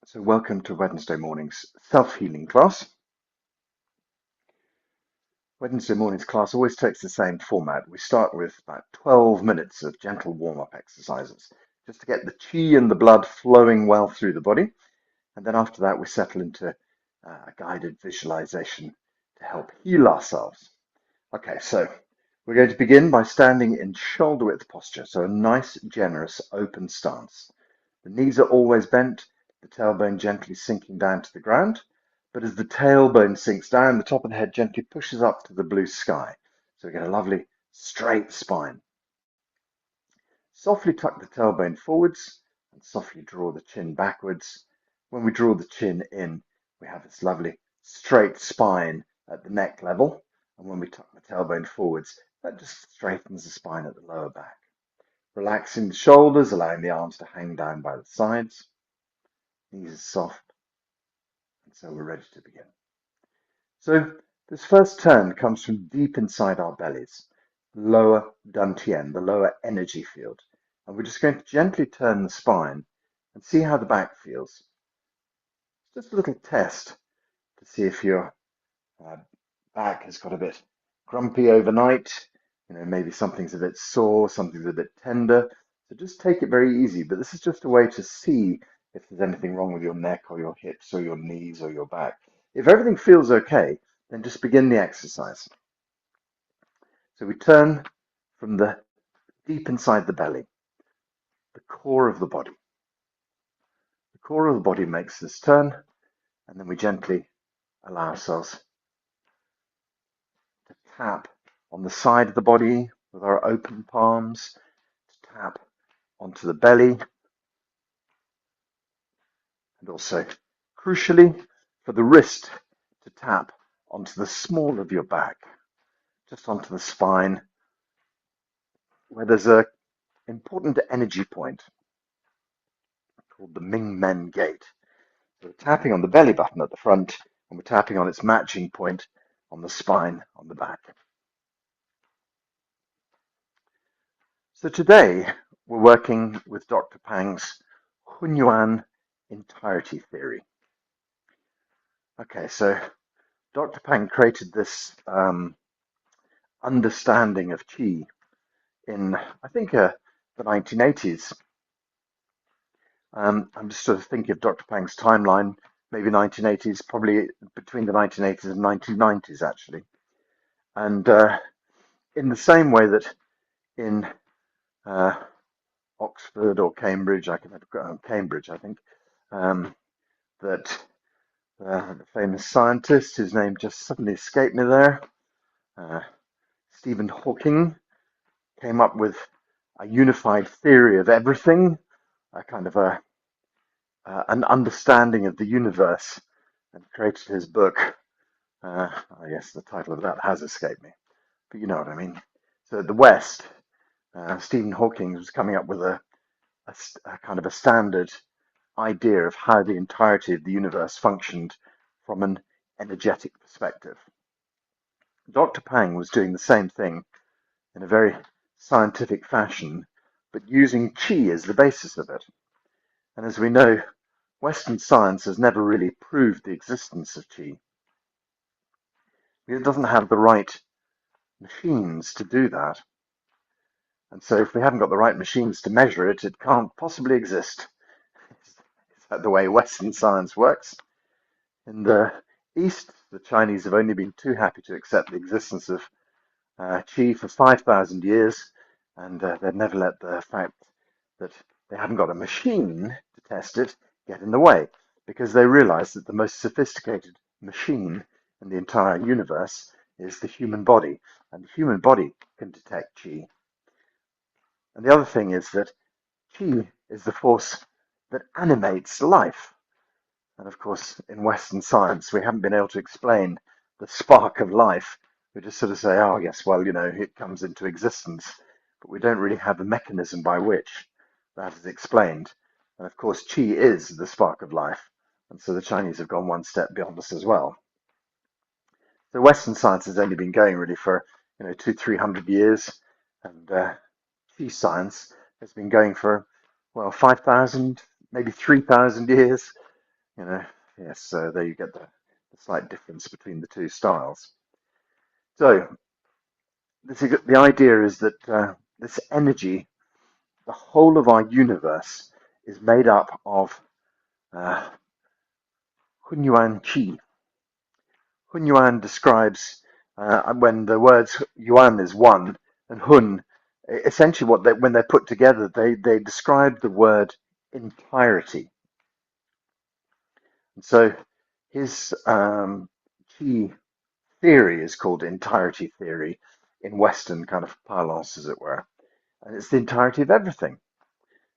So welcome to Wednesday morning's self-healing class. Wednesday morning's class always takes the same format. We start with about 12 minutes of gentle warm-up exercises, just to get the qi and the blood flowing well through the body. And then after that, we settle into a guided visualization to help heal ourselves. Okay, so we're going to begin by standing in shoulder width posture, so a nice, generous, open stance. The knees are always bent, the tailbone gently sinking down to the ground, but as the tailbone sinks down, the top of the head gently pushes up to the blue sky. So we get a lovely straight spine. Softly tuck the tailbone forwards and softly draw the chin backwards. When we draw the chin in, we have this lovely straight spine at the neck level. And when we tuck the tailbone forwards, that just straightens the spine at the lower back. Relaxing the shoulders, allowing the arms to hang down by the sides. Knees are soft. And so we're ready to begin. So this first turn comes from deep inside our bellies, lower dantian, the lower energy field. And we're just going to gently turn the spine and see how the back feels. Just a little test to see if your back has got a bit grumpy overnight. Maybe something's a bit sore, something's a bit tender. So just take it very easy. But this is just a way to see if there's anything wrong with your neck or your hips or your knees or your back. If everything feels okay, then just begin the exercise. So we turn from the deep inside the belly, the core of the body. The core of the body makes this turn, and then we gently allow ourselves to tap on the side of the body with our open palms, to tap onto the belly, and also, crucially, for the wrist to tap onto the small of your back, just onto the spine, where there's an important energy point called the Ming Men Gate. So we're tapping on the belly button at the front, and we're tapping on its matching point on the spine on the back. So today we're working with Dr. Pang's HunYuan entirety theory. Okay, so Dr. Pang created this understanding of qi in, I think, the 1980s. I'm just sort of thinking of Dr. Pang's timeline, maybe 1980s, probably between the 1980s and 1990s, actually. And in the same way that in Oxford or Cambridge, Cambridge, I think, that the famous scientist, whose name just suddenly escaped me there, Stephen Hawking, came up with a unified theory of everything, a kind of an understanding of the universe, and created his book. I guess the title of that has escaped me, but you know what I mean. So the West, Stephen Hawking was coming up with a kind of a standard idea of how the entirety of the universe functioned from an energetic perspective. Dr. Pang was doing the same thing in a very scientific fashion, but using qi as the basis of it. And as we know, Western science has never really proved the existence of qi. It doesn't have the right machines to do that. And so if we haven't got the right machines to measure it, it can't possibly exist. Is that the way Western science works? In the East, the Chinese have only been too happy to accept the existence of qi for 5,000 years, and they've never let the fact that they haven't got a machine to test it get in the way, because they realize that the most sophisticated machine in the entire universe is the human body, and the human body can detect qi. And the other thing is that qi is the force that animates life. And of course, in Western science, we haven't been able to explain the spark of life. We just sort of say, oh, yes, well, it comes into existence. But we don't really have a mechanism by which that is explained. And of course, qi is the spark of life. And so the Chinese have gone one step beyond us as well. So Western science has only been going really for, 200-300 years. And qi science has been going for, 5,000, maybe 3,000 years. You know, yes. So there you get the slight difference between the two styles. So the idea is that this energy, the whole of our universe, is made up of uh, HunYuan Qi. HunYuan describes when the words Yuan is one and Hun, essentially when they're put together, they describe the word entirety. And so his Qi theory is called entirety theory in Western kind of parlance, as it were. And it's the entirety of everything.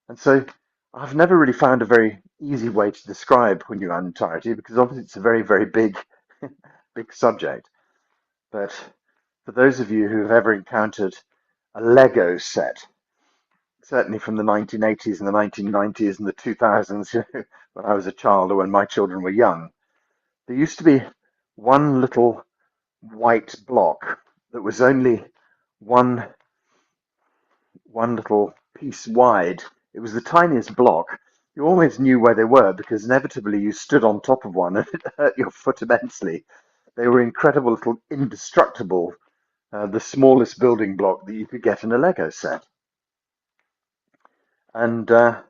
And so I've never really found a very easy way to describe HunYuan entirety because obviously it's a very, very big, big subject. But for those of you who have ever encountered a Lego set, certainly from the 1980s and the 1990s and the 2000s, when I was a child or when my children were young, there used to be one little white block that was only one little piece wide. It was the tiniest block. You always knew where they were because inevitably you stood on top of one and it hurt your foot immensely. They were incredible little indestructible, the smallest building block that you could get in a Lego set. And so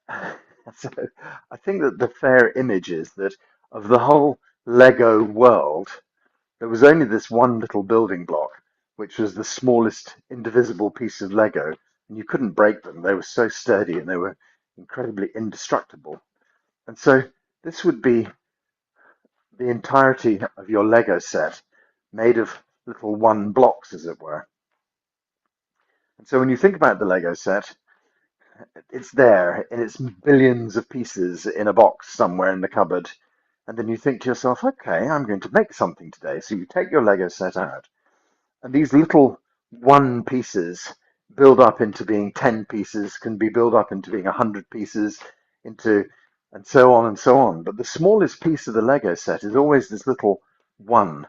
I think that the fair image is that of the whole Lego world, there was only this one little building block, which was the smallest indivisible piece of Lego, and you couldn't break them. They were so sturdy and they were incredibly indestructible. And so this would be the entirety of your Lego set, made of little one blocks, as it were. And so when you think about the Lego set, it's there in its billions of pieces in a box somewhere in the cupboard. And then you think to yourself, okay, I'm going to make something today. So you take your Lego set out, and these little one pieces build up into being 10 pieces, can be built up into being 100 pieces, into and so on and so on. But the smallest piece of the Lego set is always this little one.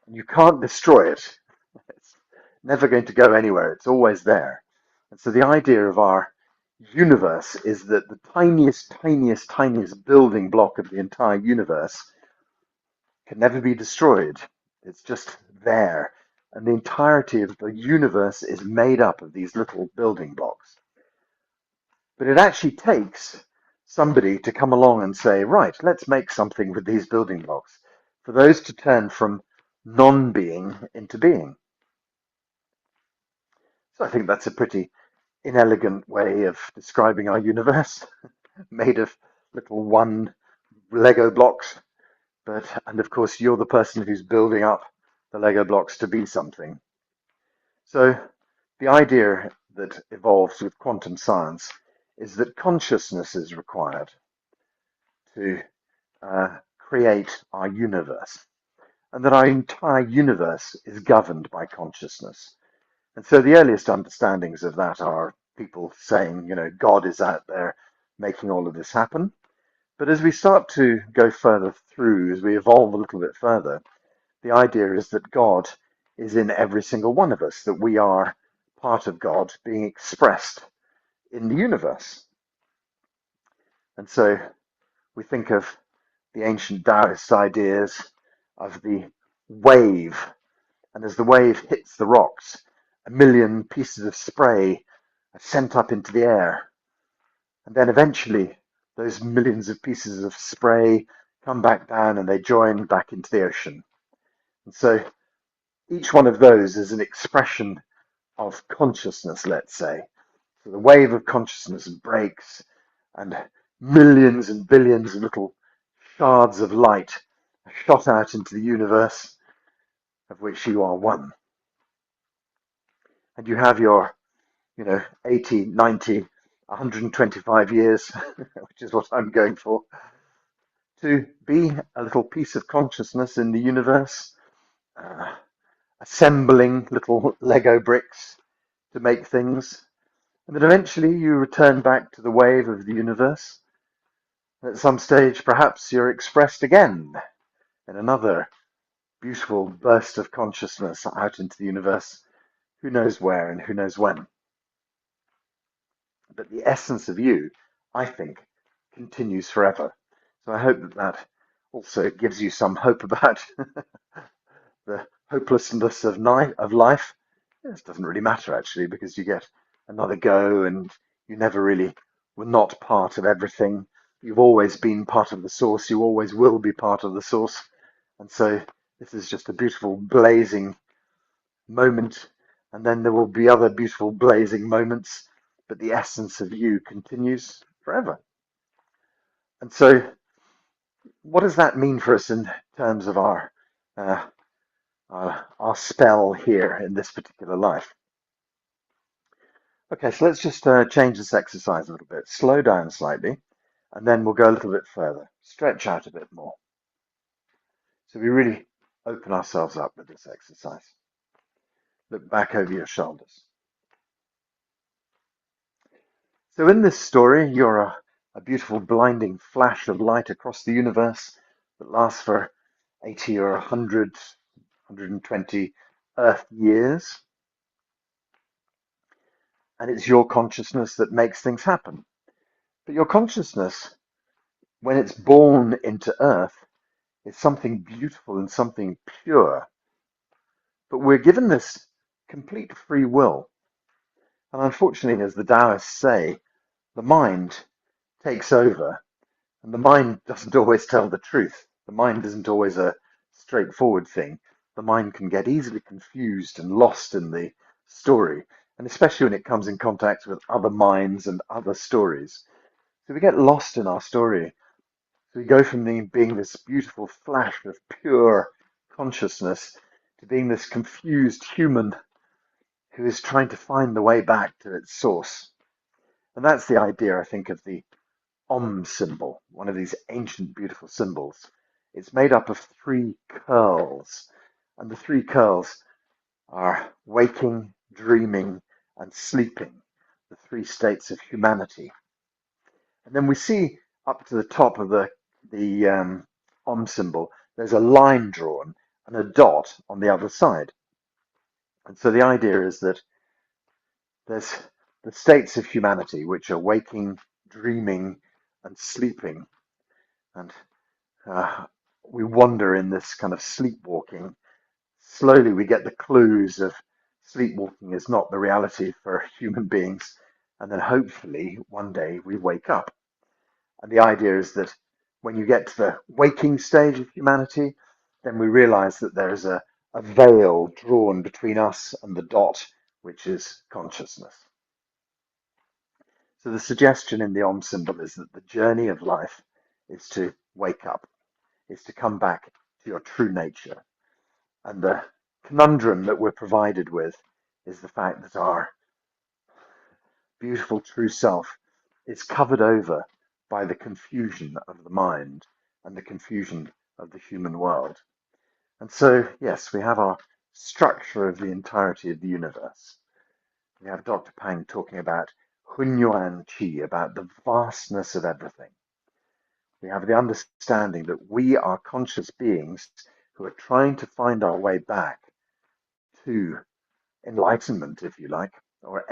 And you can't destroy it. It's never going to go anywhere. It's always there. And so the idea of our universe is that the tiniest, tiniest, tiniest building block of the entire universe can never be destroyed. It's just there. And the entirety of the universe is made up of these little building blocks. But it actually takes somebody to come along and say, right, let's make something with these building blocks, for those to turn from non-being into being. So I think that's a pretty inelegant way of describing our universe, made of little one Lego blocks. And of course, you're the person who's building up the Lego blocks to be something. So the idea that evolves with quantum science is that consciousness is required to create our universe, and that our entire universe is governed by consciousness. And so the earliest understandings of that are people saying, God is out there making all of this happen. But as we start to go further through, as we evolve a little bit further, the idea is that God is in every single one of us, that we are part of God being expressed in the universe. And so we think of the ancient Taoist ideas of the wave. And as the wave hits the rocks, a million pieces of spray are sent up into the air. And then eventually those millions of pieces of spray come back down and they join back into the ocean. And so each one of those is an expression of consciousness, let's say. So the wave of consciousness breaks and millions and billions of little shards of light are shot out into the universe, of which you are one. And you have your 80, 90, 125 years, which is what I'm going for, to be a little piece of consciousness in the universe, assembling little Lego bricks to make things. And then eventually you return back to the wave of the universe. At some stage, perhaps you're expressed again in another beautiful burst of consciousness out into the universe. Who knows where and who knows when. But the essence of you, I think, continues forever. So I hope that that also gives you some hope about the hopelessness of life. This doesn't really matter actually, because you get another go, and you never really were not part of everything. You've always been part of the source. You always will be part of the source. And so this is just a beautiful blazing moment, and then there will be other beautiful blazing moments, but the essence of you continues forever. And so what does that mean for us in terms of uh, our spell here in this particular life? Okay, so let's just change this exercise a little bit. Slow down slightly, and then we'll go a little bit further. Stretch out a bit more. So we really open ourselves up with this exercise. Look back over your shoulders. So in this story, you're a beautiful blinding flash of light across the universe that lasts for 80 or 100, 120 Earth years. And it's your consciousness that makes things happen. But your consciousness, when it's born into Earth, is something beautiful and something pure. But we're given this complete free will. And unfortunately, as the Taoists say, the mind takes over, and the mind doesn't always tell the truth. The mind isn't always a straightforward thing. The mind can get easily confused and lost in the story, and especially when it comes in contact with other minds and other stories. So we get lost in our story. So we go from being this beautiful flash of pure consciousness to being this confused human who is trying to find the way back to its source. And that's the idea, I think, of the symbol, one of these ancient, beautiful symbols. It's made up of three curls, and the three curls are waking, dreaming, and sleeping, the three states of humanity. And then we see up to the top of the symbol, there's a line drawn and a dot on the other side. And so the idea is that there's the states of humanity, which are waking, dreaming, and sleeping. And uh, we wander in this kind of sleepwalking. Slowly we get the clues of sleepwalking is not the reality for human beings. And then hopefully one day we wake up. And the idea is that when you get to the waking stage of humanity, then we realize that there is a veil drawn between us and the dot, which is consciousness. So the suggestion in the symbol is that the journey of life is to wake up, is to come back to your true nature. And the conundrum that we're provided with is the fact that our beautiful true self is covered over by the confusion of the mind and the confusion of the human world. And so, yes, we have our structure of the entirety of the universe. We have Dr. Pang talking about HunYuan Qi, about the vastness of everything. We have the understanding that we are conscious beings who are trying to find our way back to enlightenment, if you like, or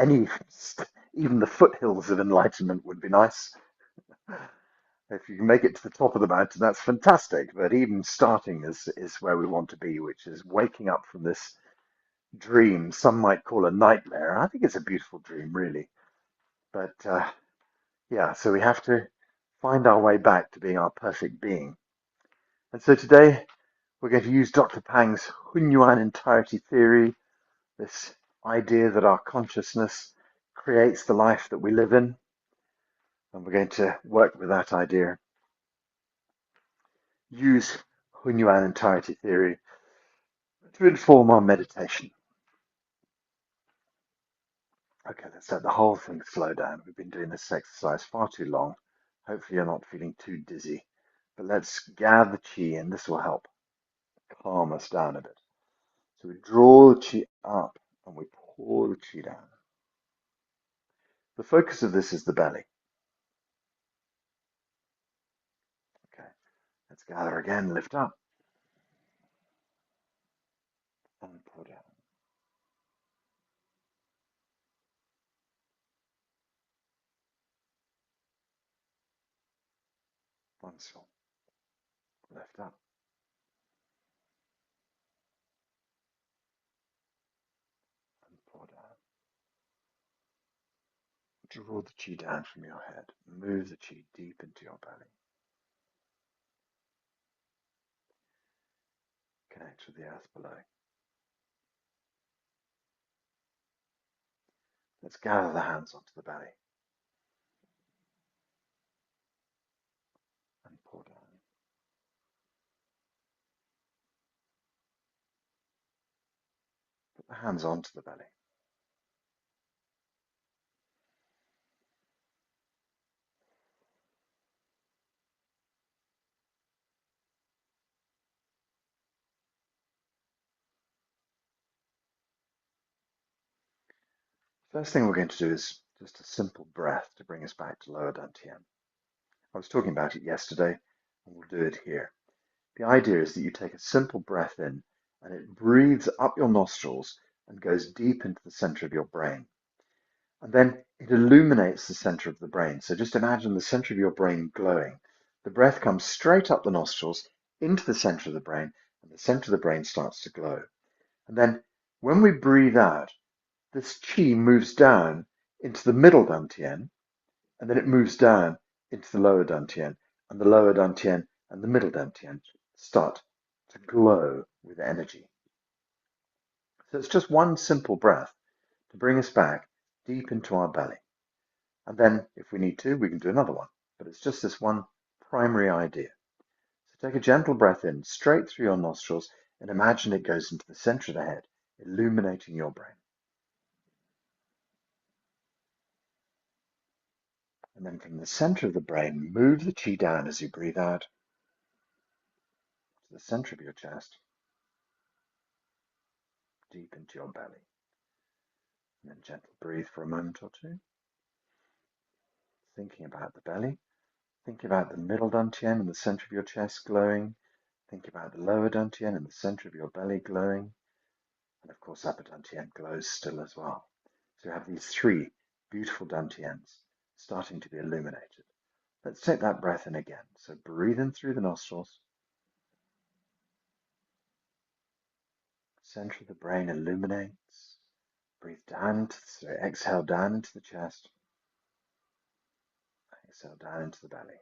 even the foothills of enlightenment would be nice. If you can make it to the top of the mountain, that's fantastic. But even starting is where we want to be, which is waking up from this dream. Some might call a nightmare. I think it's a beautiful dream, really. But yeah, so we have to find our way back to being our perfect being. And so today we're going to use Dr. Pang's HunYuan entirety theory, this idea that our consciousness creates the life that we live in. And we're going to work with that idea. Use HunYuan entirety theory to inform our meditation. Okay, let's let the whole thing slow down. We've been doing this exercise far too long. Hopefully you're not feeling too dizzy. But let's gather the chi, and this will help calm us down a bit. So we draw the chi up and we pour the chi down. The focus of this is the belly. Okay, let's gather again, lift up, and pour down. Once more. Lift up. And pour down. Draw the chi down from your head. Move the chi deep into your belly. Connect with the earth below. Let's gather the hands onto the belly. And pour down. Put the hands onto the belly. First thing we're going to do is just a simple breath to bring us back to lower dantian. I was talking about it yesterday, and we'll do it here. The idea is that you take a simple breath in, and it breathes up your nostrils and goes deep into the center of your brain. And then it illuminates the center of the brain. So just imagine the center of your brain glowing. The breath comes straight up the nostrils into the center of the brain, and the center of the brain starts to glow. And then when we breathe out, this chi moves down into the middle dantian, and then it moves down into the lower dantian, and the lower dantian and the middle dantian start to glow with energy. So it's just one simple breath to bring us back deep into our belly. And then if we need to, we can do another one. But it's just this one primary idea. So take a gentle breath in straight through your nostrils and imagine it goes into the center of the head, illuminating your brain. And then from the center of the brain, move the chi down as you breathe out to the center of your chest, deep into your belly. And then gently breathe for a moment or two, thinking about the belly, thinking about the middle dantian in the center of your chest glowing, think about the lower dantian in the center of your belly glowing, and of course upper dantian glows still as well. So you have these three beautiful dantians starting to be illuminated. Let's take that breath in again. So breathe in through the nostrils. Center of the brain illuminates. Breathe down, exhale down into the chest. Exhale down into the belly.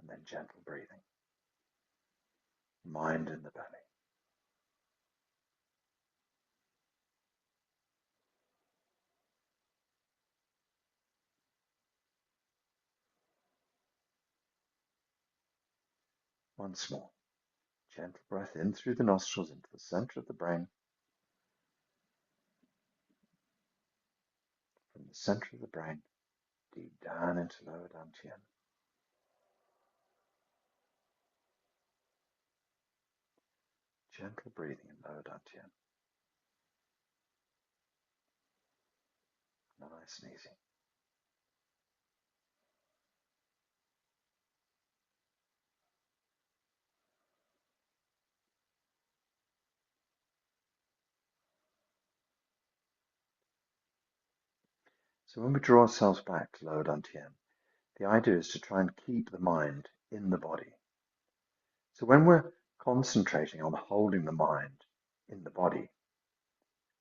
And then gentle breathing. Mind in the belly. Once more. Gentle breath in through the nostrils into the center of the brain. From the center of the brain, deep down into lower dantian. Gentle breathing in lower dantian. Nice and easy. So when we draw ourselves back to lower dantian, the idea is to try and keep the mind in the body. So when we're concentrating on holding the mind in the body,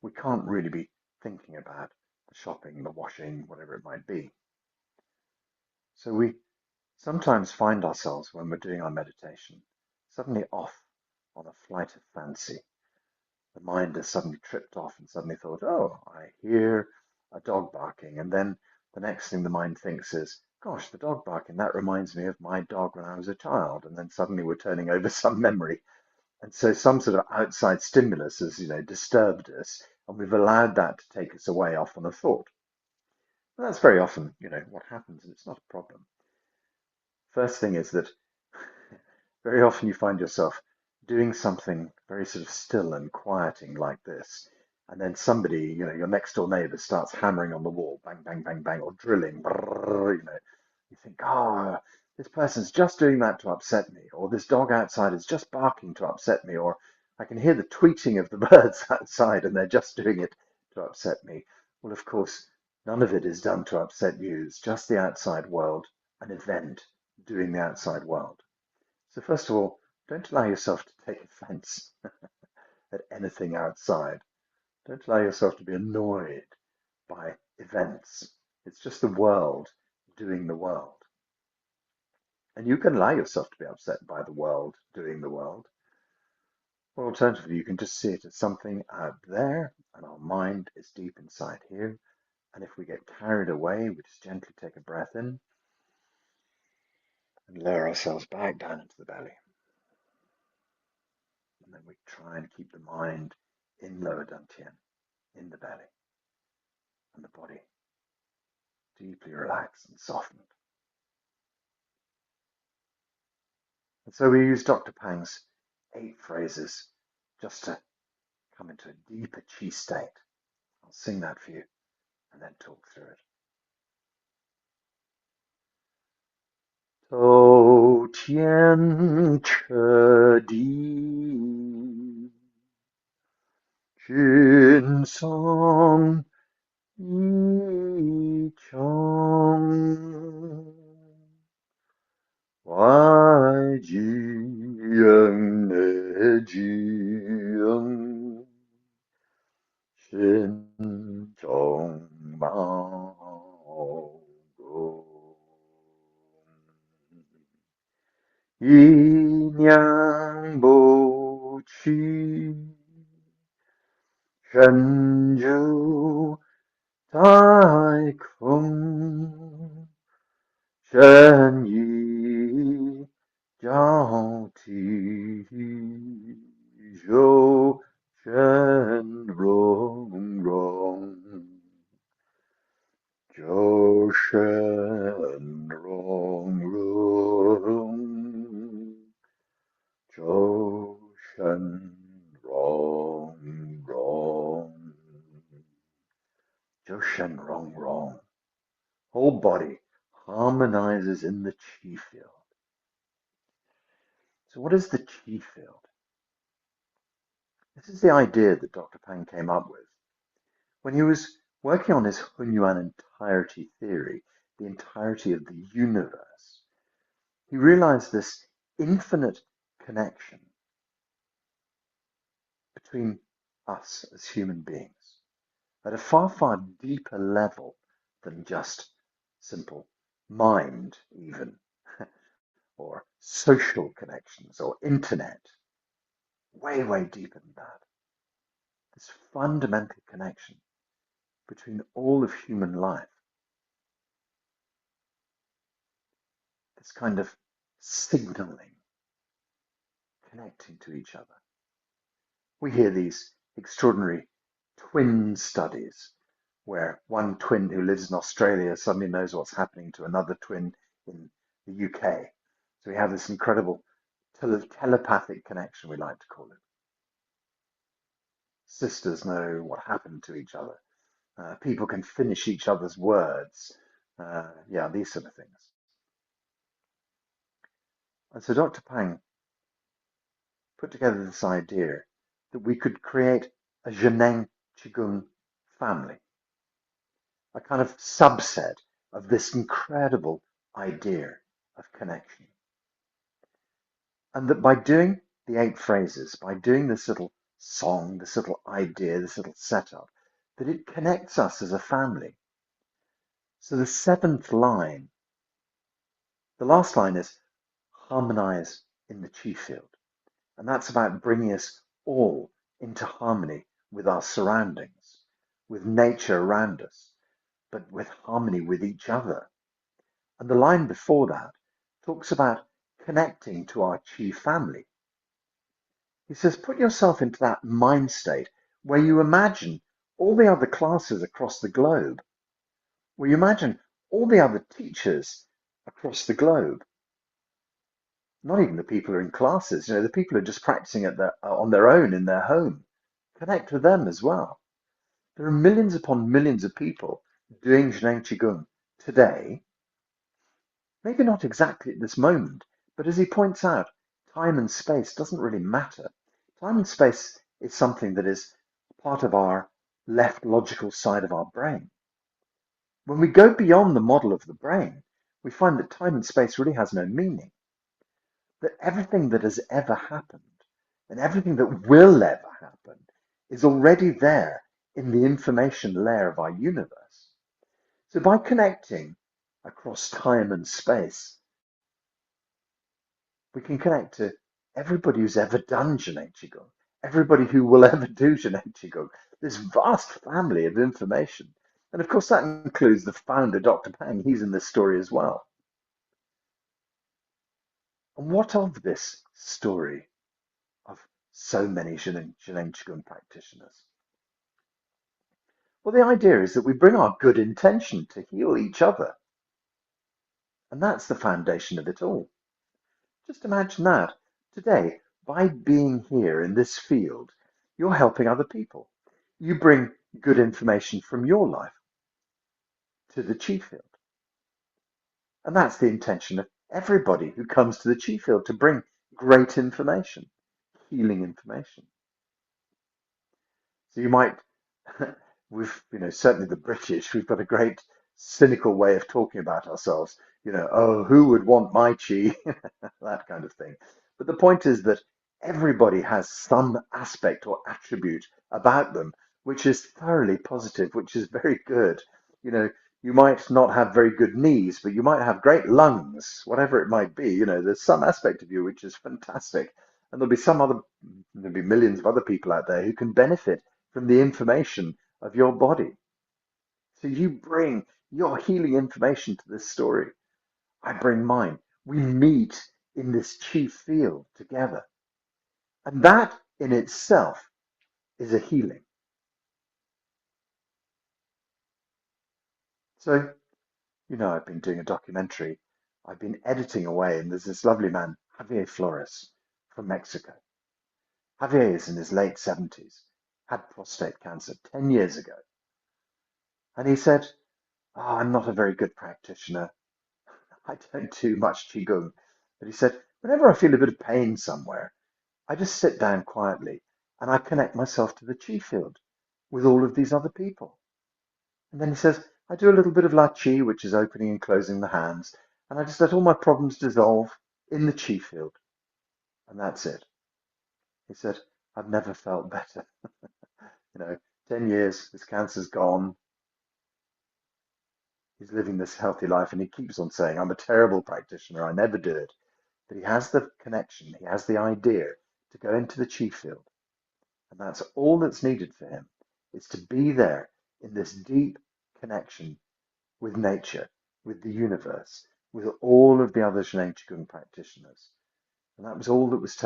we can't really be thinking about the shopping, the washing, whatever it might be. So we sometimes find ourselves, when we're doing our meditation, suddenly off on a flight of fancy. The mind has suddenly tripped off and suddenly thought, oh, I hear a dog barking. And then the next thing the mind thinks is, gosh, the dog barking, that reminds me of my dog when I was a child. And then suddenly we're turning over some memory. And so some sort of outside stimulus has, disturbed us, and we've allowed that to take us away off on a thought. And that's very often, what happens, and it's not a problem. First thing is that very often you find yourself doing something very sort of still and quieting like this, and then somebody, your next door neighbor starts hammering on the wall, bang, bang, bang, bang, or drilling, brrr, you think, oh, this person's just doing that to upset me, or this dog outside is just barking to upset me, or I can hear the tweeting of the birds outside and they're just doing it to upset me. Well, of course, none of it is done to upset you. It's just the outside world an event doing the outside world. So first of all, don't allow yourself to take offense at anything outside. Don't allow yourself to be annoyed by events. It's just the world doing the world. And you can allow yourself to be upset by the world doing the world. Or alternatively, you can just see it as something out there, and our mind is deep inside here. And if we get carried away, we just gently take a breath in and lower ourselves back down into the belly. And then we try and keep the mind in lower dantian, in the belly, and the body deeply relaxed and softened. And so we use Dr. Pang's 8 phrases just to come into a deeper chi state. I'll sing that for you and then talk through it. Tou tian che di jun song yi chong wai ji yang ne ji yang xin zhong mao gong yi niang bo qi shen zhu dai kong shen yi jiao ti zhou shen rong rong zhou shen rong rong zhou shen rong rong zhou shen rong rong. Whole body harmonizes in the chi field. So what is the chi field? This is the idea that Dr. Pang came up with when he was working on his HunYuan entirety theory, the entirety of the universe. He realized this infinite connection between us as human beings at a far, far deeper level than just simple mind, even, or social connections, or internet. Way, way deeper than that. This fundamental connection between all of human life. This kind of signaling, connecting to each other. We hear these extraordinary twin studies where one twin who lives in Australia suddenly knows what's happening to another twin in the UK. So we have this incredible telepathic connection, we like to call it. Sisters know what happened to each other. People can finish each other's words. These sort of things. And so Dr. Pang put together this idea that we could create a 𝐸𝐸 Qigong family, a kind of subset of this incredible idea of connection. And that by doing the 8 phrases, by doing this little song, this little idea, this little setup, that it connects us as a family. So the 7th line, the last line is harmonize in the chi field. And that's about bringing us all into harmony with our surroundings, with nature around us, but with harmony with each other. And the line before that talks about connecting to our chi family. He says, put yourself into that mind state where you imagine all the other classes across the globe, where you imagine all the other teachers across the globe, not even the people who are in classes, the people who are just practicing on their own in their home. Connect with them as well. There are millions upon millions of people doing 𝐸𝐸 Qigong today, maybe not exactly at this moment, but as he points out, time and space doesn't really matter. Time and space is something that is part of our left logical side of our brain. When we go beyond the model of the brain, we find that time and space really has no meaning. That everything that has ever happened and everything that will ever happen is already there in the information layer of our universe. So by connecting across time and space, we can connect to everybody who's ever done 𝐸𝐴𝐺𝐸, everybody who will ever do 𝐸𝐴𝐺𝐸, this vast family of information. And of course, that includes the founder, Dr. Peng. He's in this story as well. And what of this story of so many 𝐸𝐴𝐺𝐸 Qigong practitioners? Well, the idea is that we bring our good intention to heal each other. And that's the foundation of it all. Just imagine that. Today, by being here in this field, you're helping other people. You bring good information from your life to the chi field. And that's the intention of everybody who comes to the chi field, to bring great information, healing information. So you might, certainly the British, we've got a great cynical way of talking about ourselves. Oh, who would want my chi? That kind of thing. But the point is that everybody has some aspect or attribute about them which is thoroughly positive, which is very good. You might not have very good knees, but you might have great lungs, whatever it might be. There's some aspect of you which is fantastic. And there'll be millions of other people out there who can benefit from the information of your body. So you bring your healing information to this story. I bring mine. We meet in this chi field together. And that in itself is a healing. So, I've been doing a documentary. I've been editing away, and there's this lovely man, Javier Flores, from Mexico. Javier is in his late 70s, had prostate cancer 10 years ago. And he said, I'm not a very good practitioner. I don't do much Qigong. But he said, whenever I feel a bit of pain somewhere, I just sit down quietly and I connect myself to the chi field with all of these other people. And then he says, I do a little bit of La Chi, which is opening and closing the hands, and I just let all my problems dissolve in the chi field. And that's it. He said, I've never felt better. 10 years, his cancer's gone. He's living this healthy life, and he keeps on saying, I'm a terrible practitioner, I never do it. But he has the connection, he has the idea to go into the chi field. And that's all that's needed for him, is to be there in this deep connection with nature, with the universe, with all of the other 𝐸𝐴𝐺𝐸 Qigong practitioners. And that was all that was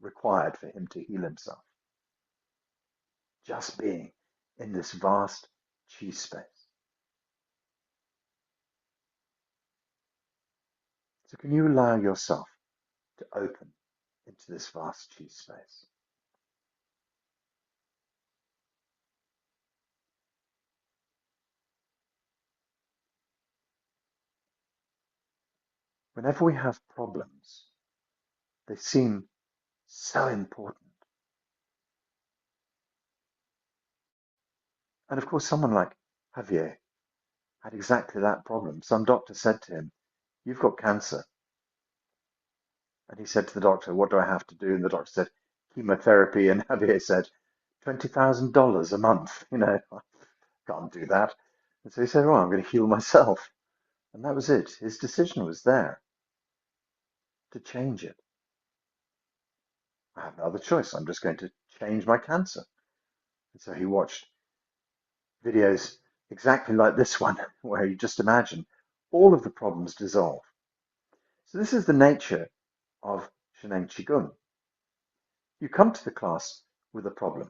required for him to heal himself. Just being in this vast chi space. So can you allow yourself to open into this vast chi space? Whenever we have problems, they seem so important. And of course, someone like Javier had exactly that problem. Some doctor said to him, you've got cancer. And he said to the doctor, what do I have to do? And the doctor said, chemotherapy. And Javier said, $20,000 a month. I can't do that. And so he said, I'm going to heal myself. And that was it. His decision was there to change it. I have no other choice. I'm just going to change my cancer. And so he watched videos exactly like this one, where you just imagine all of the problems dissolve. So this is the nature of Shineng Qigong. You come to the class with a problem.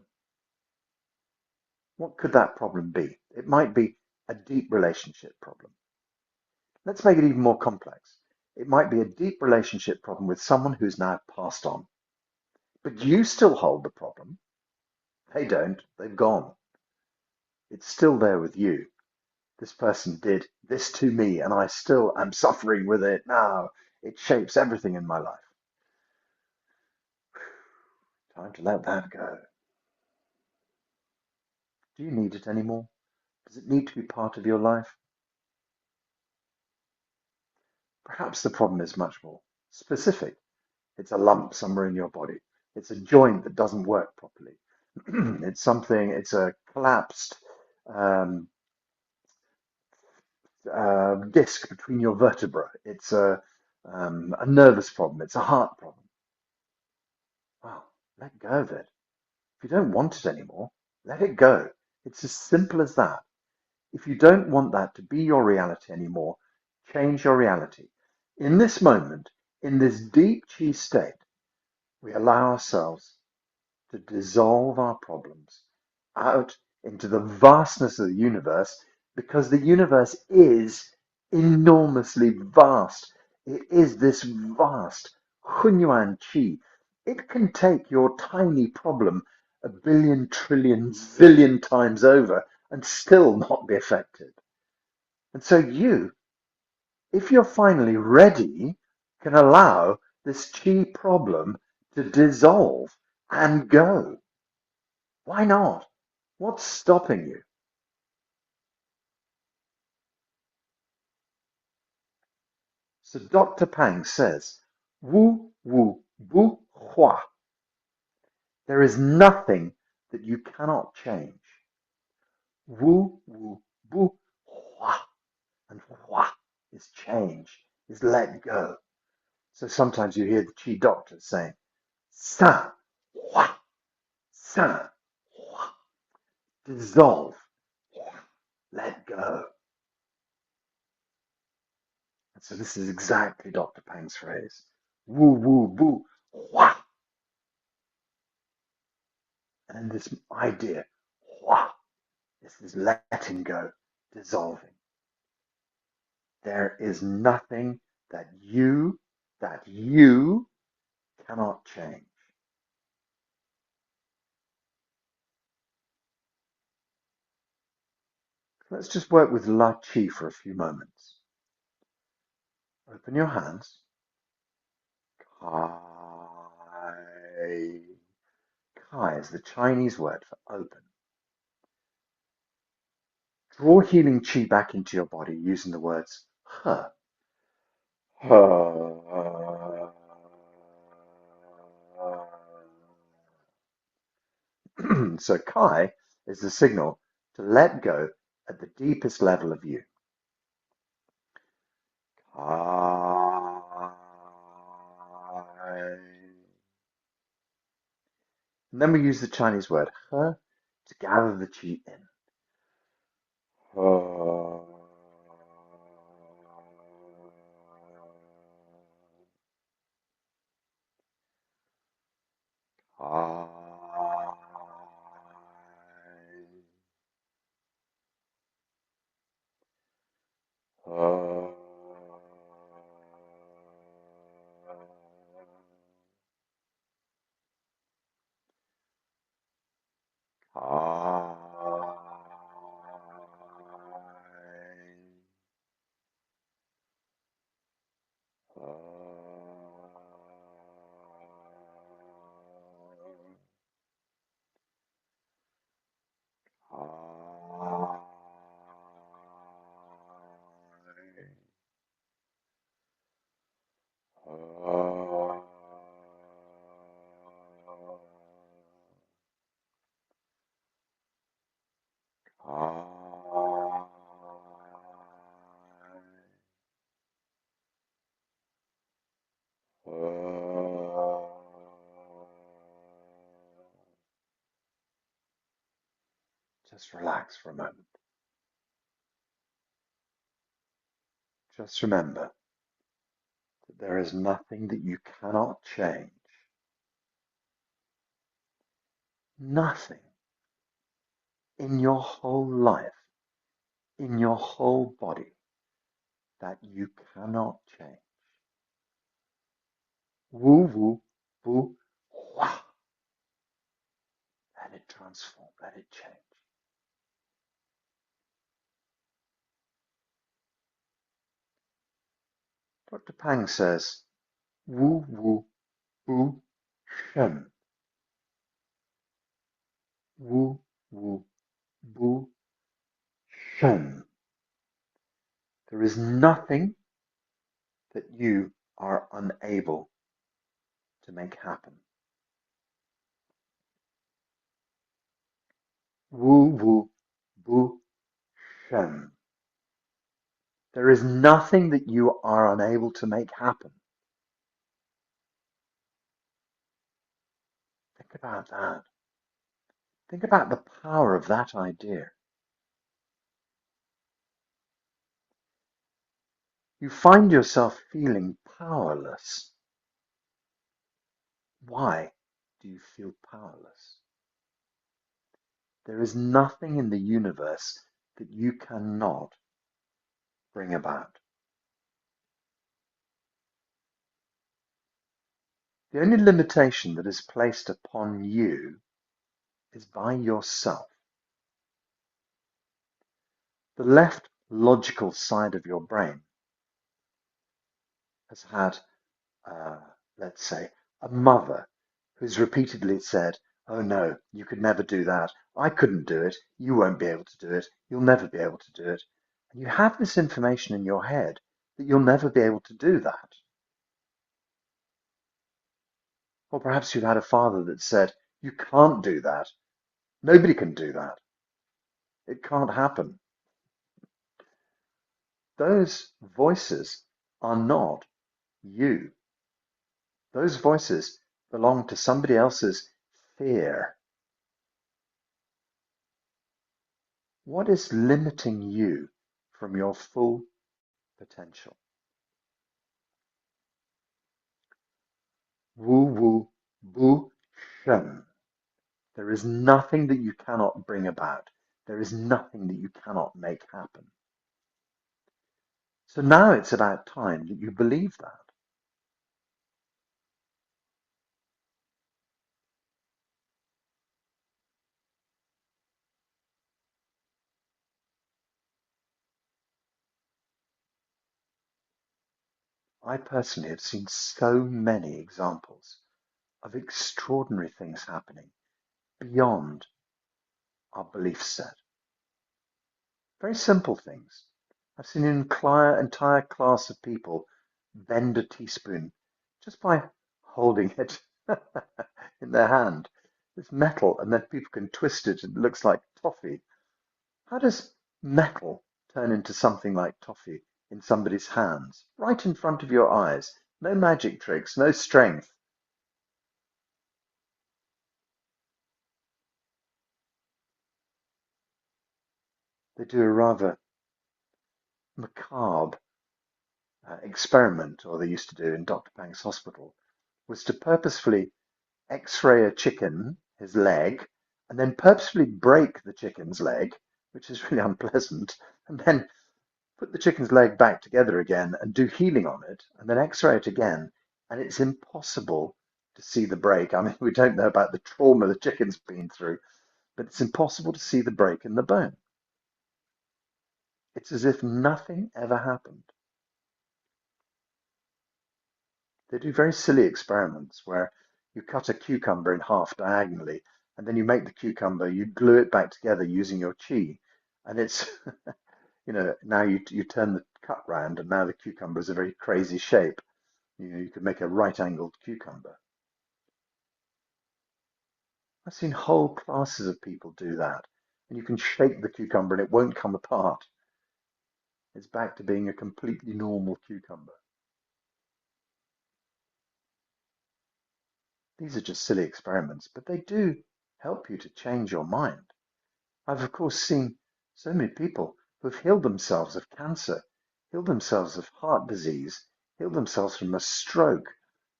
What could that problem be? It might be a deep relationship problem. Let's make it even more complex. It might be a deep relationship problem with someone who's now passed on. But you still hold the problem. They don't. They've gone. It's still there with you. This person did this to me, and I still am suffering with it now. It shapes everything in my life. Time to let that go. Do you need it anymore? Does it need to be part of your life? Perhaps the problem is much more specific. It's a lump somewhere in your body. It's a joint that doesn't work properly. It's a collapsed um, disc between your vertebrae. It's a nervous problem. It's a heart problem. Well, let go of it. If you don't want it anymore, let it go. It's as simple as that. If you don't want that to be your reality anymore, change your reality. In this moment, in this deep chi state, we allow ourselves to dissolve our problems out into the vastness of the universe, because the universe is enormously vast. It is this vast HunYuan chi. It can take your tiny problem a billion, trillion, zillion times over and still not be affected. And so you, if you're finally ready, can allow this chi problem to dissolve and go. Why not? What's stopping you? So Dr. Pang says, Wu Wu Bu Hua. There is nothing that you cannot change. Wu Wu Bu Hua. And Hua is change, is let go. So sometimes you hear the chi doctors saying, San Hua, San Hua. Dissolve, let go. And so this is exactly Dr. Pang's phrase. Wu Wu Bu Hua. And this idea, Hua, is letting go, dissolving. There is nothing that you cannot change. Let's just work with La Chi for a few moments. Open your hands. Kai. Kai is the Chinese word for open. Draw healing chi back into your body using the words he. He. So Kai is the signal to let go at the deepest level of you. Kai. And then we use the Chinese word he to gather the chi in. Just relax for a moment. Just remember that there is nothing that you cannot change. Nothing in your whole life, in your whole body, that you cannot change. Wu Wu Bu Hua. Let it transform, let it change. Dr. Pang says, Wu Wu Bu Shen. Wu Wu Bu Shen. There is nothing that you are unable to make happen. Wu Wu Bu Shen. There is nothing that you are unable to make happen. Think about that. Think about the power of that idea. You find yourself feeling powerless. Why do you feel powerless? There is nothing in the universe that you cannot bring about. The only limitation that is placed upon you is by yourself. The left logical side of your brain has had, let's say, a mother who's repeatedly said, oh no, you could never do that. I couldn't do it. You won't be able to do it. You'll never be able to do it. And you have this information in your head that you'll never be able to do that. Or perhaps you've had a father that said, you can't do that. Nobody can do that. It can't happen. Those voices are not you. Those voices belong to somebody else's fear. What is limiting you from your full potential? Wu Wu Bu Shen. There is nothing that you cannot bring about. There is nothing that you cannot make happen. So now it's about time that you believe that. I personally have seen so many examples of extraordinary things happening beyond our belief set. Very simple things. I've seen an entire class of people bend a teaspoon just by holding it in their hand. It's metal, and then people can twist it and it looks like toffee. How does metal turn into something like toffee in somebody's hands, right in front of your eyes? No magic tricks, no strength. They do a rather macabre experiment, or they used to do in Dr. Pang's hospital, was to purposefully X-ray a chicken, his leg, and then purposefully break the chicken's leg, which is really unpleasant, and then put the chicken's leg back together again and do healing on it, and then X-ray it again, and it's impossible to see the break. I mean, we don't know about the trauma the chicken's been through, but it's impossible to see the break in the bone. It's as if nothing ever happened. They do very silly experiments where you cut a cucumber in half diagonally, and then you make the cucumber, you glue it back together using your chi, and it's, now you turn the cut round, and now the cucumber is a very crazy shape. You could make a right-angled cucumber. I've seen whole classes of people do that, and you can shake the cucumber and it won't come apart. It's back to being a completely normal cucumber. These are just silly experiments, but they do help you to change your mind. I've of course seen so many people who've healed themselves of cancer, healed themselves of heart disease, healed themselves from a stroke,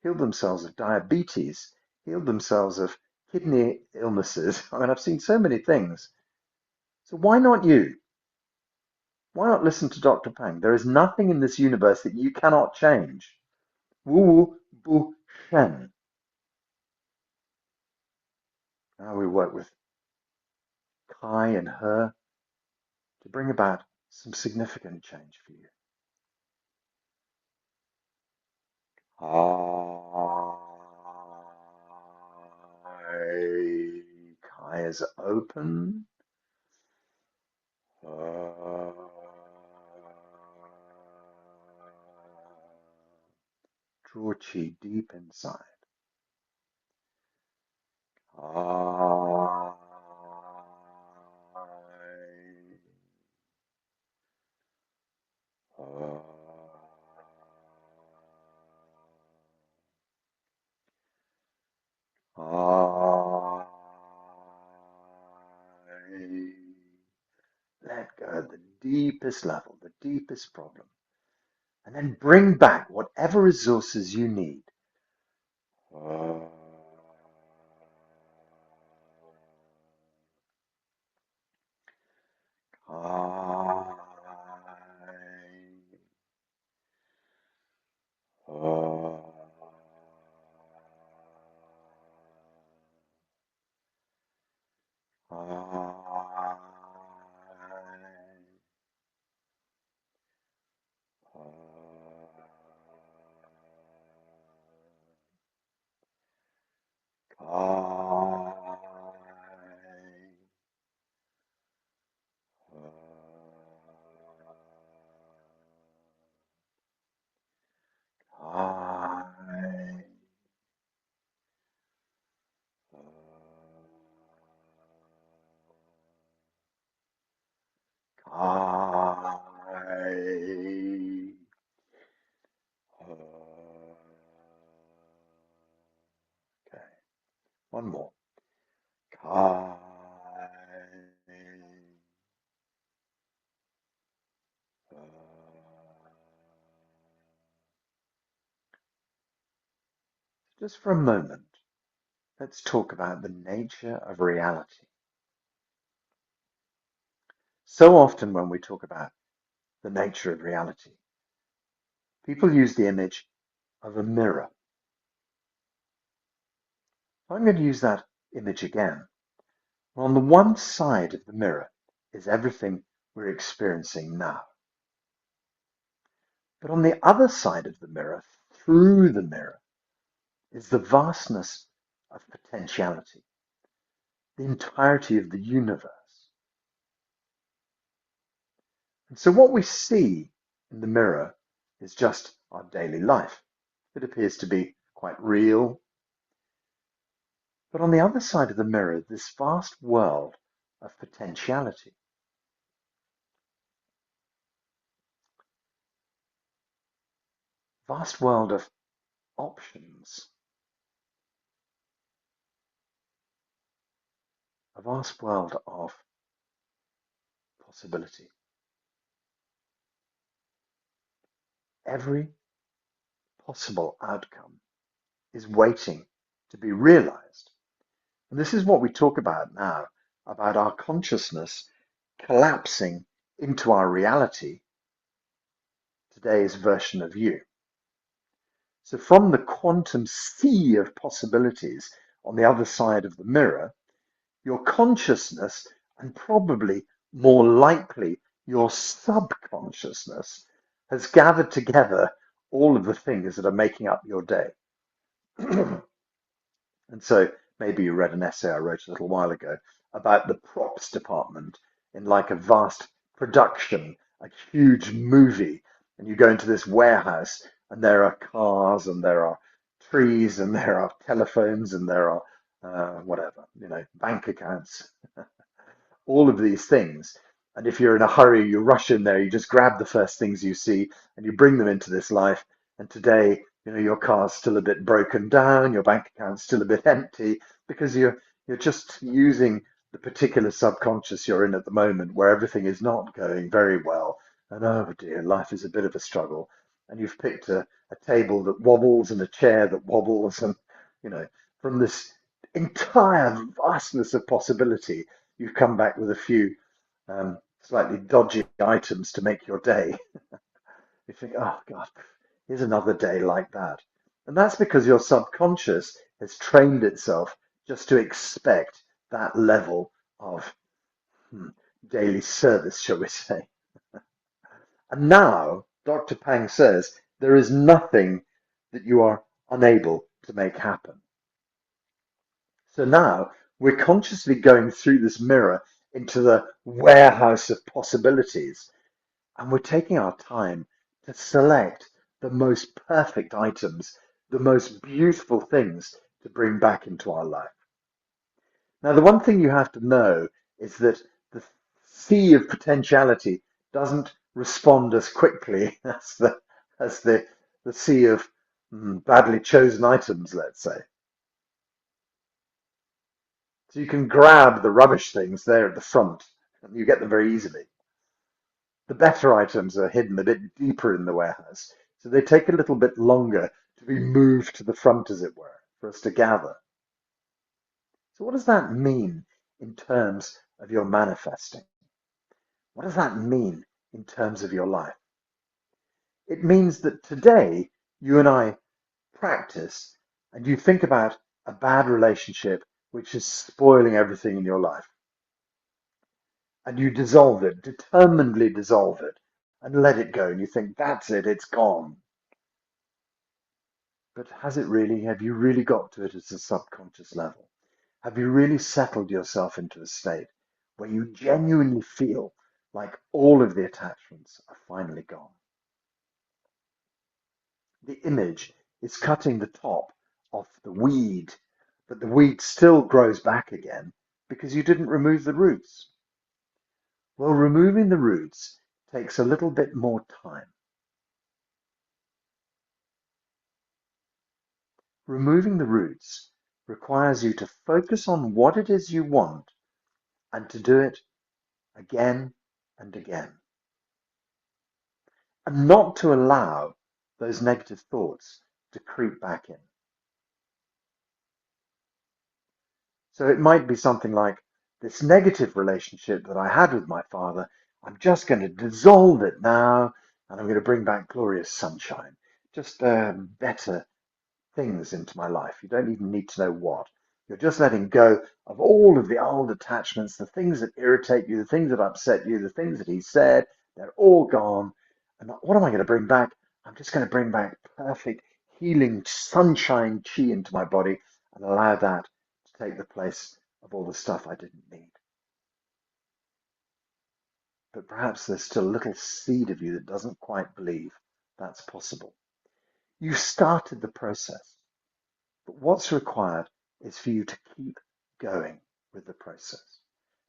healed themselves of diabetes, healed themselves of kidney illnesses. I mean, I've seen so many things. So why not you? Why not listen to Dr. Pang? There is nothing in this universe that you cannot change. Wu Wu Bu Shen. Now we work with Kai and her to bring about some significant change for you. Kai is open. chi deep inside. I, I, let go at the deepest level, the deepest problem, and then bring back whatever resources you need. Okay, one more. Just for a moment, let's talk about the nature of reality. So often when we talk about the nature of reality, people use the image of a mirror. I'm going to use that image again. Well, on the one side of the mirror is everything we're experiencing now. But on the other side of the mirror, through the mirror, is the vastness of potentiality, the entirety of the universe. And so what we see in the mirror is just our daily life. It appears to be quite real. But on the other side of the mirror, this vast world of potentiality. Vast world of options. A vast world of possibility. Every possible outcome is waiting to be realized. And this is what we talk about now, about our consciousness collapsing into our reality, today's version of you. So from the quantum sea of possibilities on the other side of the mirror, your consciousness, and probably more likely your subconsciousness, has gathered together all of the things that are making up your day. And so maybe you read an essay I wrote a little while ago about the props department in like a vast production, a huge movie, and you go into this warehouse and there are cars and there are trees and there are telephones and there are whatever, bank accounts, all of these things. And if you're in a hurry, you rush in there, you just grab the first things you see and you bring them into this life. And today, your car's still a bit broken down, your bank account's still a bit empty, because you're just using the particular subconscious you're in at the moment, where everything is not going very well. And oh dear, life is a bit of a struggle. And you've picked a table that wobbles and a chair that wobbles, and from this entire vastness of possibility, you've come back with a few slightly dodgy items to make your day. You think, oh God, here's another day like that. And that's because your subconscious has trained itself just to expect that level of daily service, shall we say. And now, Dr. Pang says, there is nothing that you are unable to make happen. So now we're consciously going through this mirror into the warehouse of possibilities, and we're taking our time to select the most perfect items the most beautiful things to bring back into our life. Now, the one thing you have to know is that the sea of potentiality doesn't respond as quickly as the sea of badly chosen items, let's say. So you can grab the rubbish things there at the front, and you get them very easily. The better items are hidden a bit deeper in the warehouse, so they take a little bit longer to be moved to the front, as it were, for us to gather. So what does that mean in terms of your manifesting? What does that mean in terms of your life? It means that today you and I practice and you think about a bad relationship which is spoiling everything in your life. And you dissolve it, determinedly dissolve it, and let it go. And you think, that's it, it's gone. But has it really? Have you really got to it at a subconscious level? Have you really settled yourself into a state where you genuinely feel like all of the attachments are finally gone? The image is cutting the top off the weed, but the weed still grows back again because you didn't remove the roots. Well, removing the roots takes a little bit more time. Removing the roots requires you to focus on what it is you want and to do it again and again. And not to allow those negative thoughts to creep back in. So it might be something like, this negative relationship that I had with my father, I'm just going to dissolve it now, and I'm going to bring back glorious sunshine. Just better things into my life. You don't even need to know what. You're just letting go of all of the old attachments, the things that irritate you, the things that upset you, the things that he said, they're all gone. And what am I going to bring back? I'm just going to bring back perfect, healing, sunshine chi into my body and allow that to take the place of all the stuff I didn't need. But perhaps there's still a little seed of you that doesn't quite believe that's possible. You started the process. But what's required is for you to keep going with the process,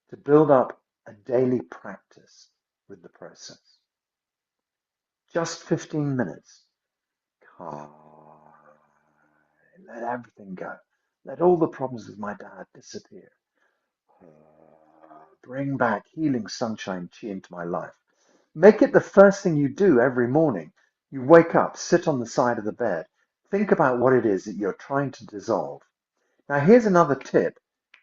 to build up a daily practice with the process. Just 15 minutes. Let everything go. Let all the problems with my dad disappear. Bring back healing sunshine chi into my life. Make it the first thing you do every morning. You wake up, sit on the side of the bed, think about what it is that you're trying to dissolve. Now, here's another tip.